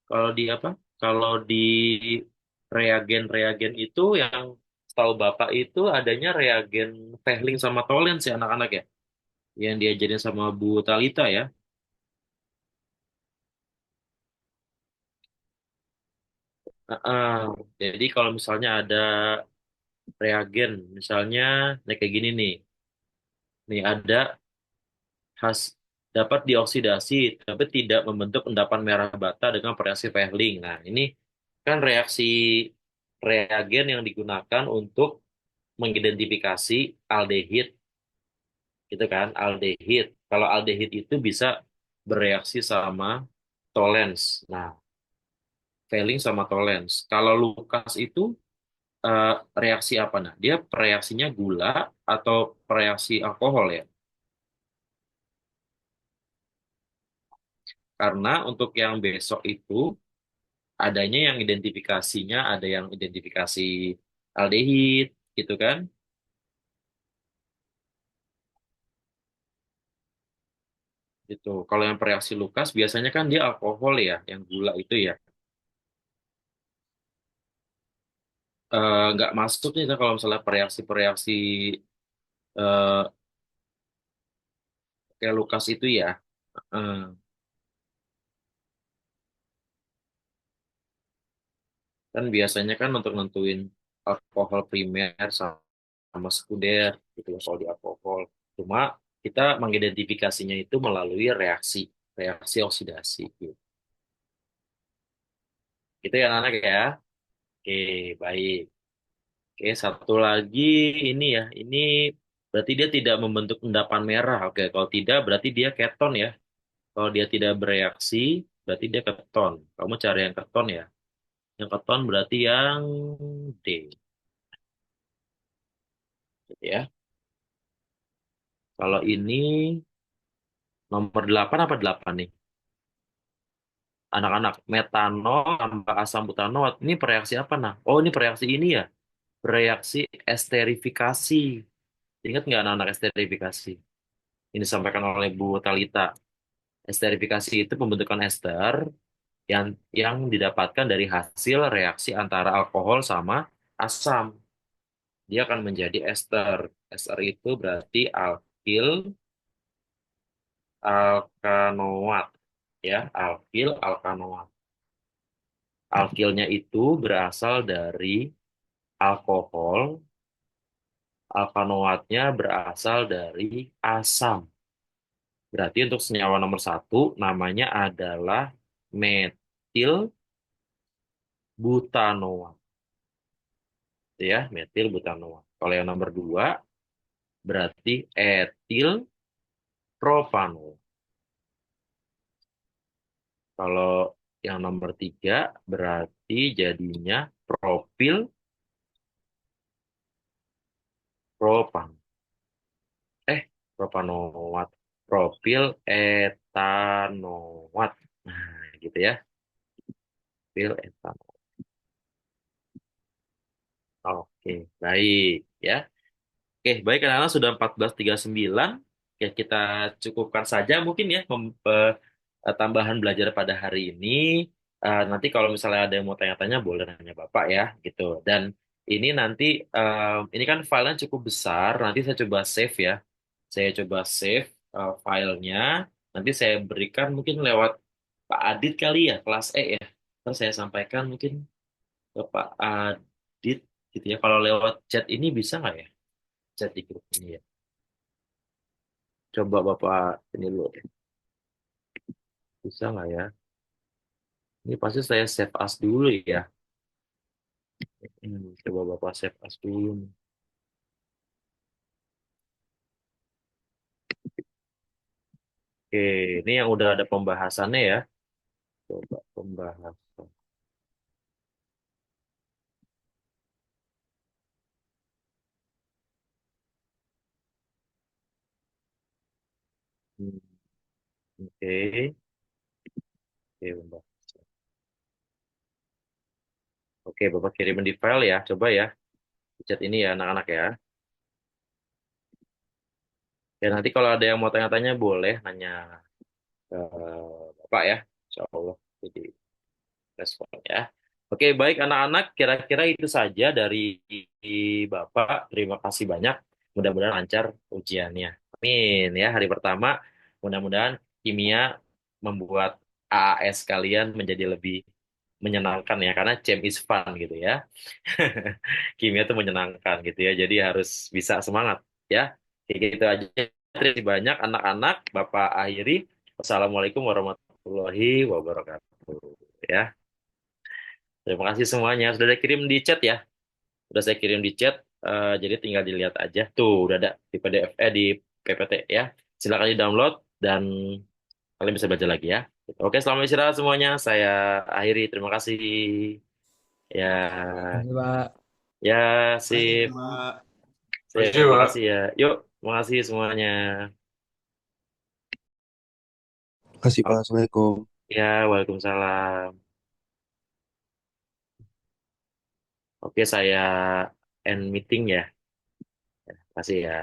kalau di apa? Kalau di reagen-reagen itu yang setahu Bapak itu adanya reagen Fehling sama Tolen sih anak-anak ya. Yang diajarin sama Bu Talita ya. Heeh. Jadi kalau misalnya ada reagen, misalnya kayak gini nih. Nih ada has dapat dioksidasi tapi tidak membentuk endapan merah bata dengan reaksi Fehling. Nah, ini kan reaksi reagen yang digunakan untuk mengidentifikasi aldehid gitu kan, aldehid. Kalau aldehid itu bisa bereaksi sama tolens. Nah, Fehling sama tolens. Kalau Lukas itu eh, reaksi apa nah? Dia reaksinya gula atau reaksi alkohol ya? Karena untuk yang besok itu adanya yang identifikasinya ada yang identifikasi aldehid gitu kan gitu. Kalau yang bereaksi Lukas biasanya kan dia alkohol ya, yang gula itu ya. Nggak masuk nih kalau misalnya bereaksi-bereaksi eh, kayak Lukas itu ya. Eh, kan biasanya kan untuk nentuin alkohol primer sama sekunder gitu ya soal di alkohol. Cuma kita mengidentifikasinya itu melalui reaksi reaksi oksidasi gitu. Gitu ya anak ya. Oke, baik. Oke, satu lagi ini ya. Ini berarti dia tidak membentuk endapan merah. Oke, kalau tidak berarti dia keton ya. Kalau dia tidak bereaksi, berarti dia keton. Kamu cari yang keton ya. Yang keton berarti yang D, gitu ya. Kalau ini nomor 8 apa 8 nih? Anak-anak, metanol tambah asam butanol. Ini bereaksi apa nah? Oh, ini bereaksi ini ya. Bereaksi esterifikasi. Ingat nggak anak-anak esterifikasi? Ini disampaikan oleh Bu Talita. Esterifikasi itu pembentukan ester yang didapatkan dari hasil reaksi antara alkohol sama asam. Dia akan menjadi ester. Ester itu berarti alkil alkanoat, ya, alkil alkanoat. Alkilnya itu berasal dari alkohol, alkanoatnya berasal dari asam. Berarti untuk senyawa nomor satu namanya adalah metil butanoat. Itu ya, metil butanoat. Kalau yang nomor dua berarti etil propanoat. Kalau yang nomor tiga berarti jadinya propil propan. Eh, propanoat. Propil etanoat. Nah, gitu ya. Pil etanol. Oke, baik ya. Oke, baik anak-anak sudah 14.39. Oke, kita cukupkan saja mungkin ya tambahan belajar pada hari ini. Nanti kalau misalnya ada yang mau tanya-tanya boleh nanya Bapak ya gitu. Dan ini nanti ini kan filenya cukup besar. Nanti saya coba save ya. Saya coba save filenya. Nanti saya berikan mungkin lewat Pak Adit kali ya, kelas E ya. Terus saya sampaikan mungkin ke Pak Adit gitu ya. Kalau lewat chat ini bisa nggak ya? Chat di grup ini ya. Coba Bapak ini dulu deh. Bisa nggak ya? Ini pasti saya save as dulu ya. Coba Bapak save as dulu. Oke, ini yang udah ada pembahasannya ya. Coba pembahasan. Hmm, Oke, oke pembahasan. Oke, Bapak kirimin di file ya. Coba ya. Di chat ini ya anak-anak ya. Ya nanti kalau ada yang mau tanya-tanya boleh nanya ke Bapak ya. Insya Allah. Jadi respon ya. Oke, baik anak-anak, kira-kira itu saja dari Bapak. Terima kasih banyak. Mudah-mudahan lancar ujiannya. Amin ya, hari pertama. Mudah-mudahan kimia membuat AAS kalian menjadi lebih menyenangkan ya, karena CEM is fun gitu ya. Kimia itu menyenangkan gitu ya, jadi harus bisa semangat ya. Kayak gitu aja. Terima kasih banyak anak-anak. Bapak akhiri. Wassalamualaikum warahmatullahi wabarakatuh. Ya. Terima kasih semuanya. Sudah saya kirim di chat ya. Sudah saya kirim di chat. Jadi tinggal dilihat aja. Tuh, udah ada di PDF, di PPT ya. Silakan di-download dan kalian bisa belajar lagi ya. Oke, selamat istirahat semuanya. Saya akhiri. Terima kasih. Ya, Makasih, Pak. ya, Makasih, sip. Pak. Sip, Makasih, terima Pak. kasih ya. Yuk, terima kasih semuanya. Kasih Pak, Oke, Assalamualaikum. ya, waalaikumsalam. Oke, saya end meeting ya. Terima kasih ya.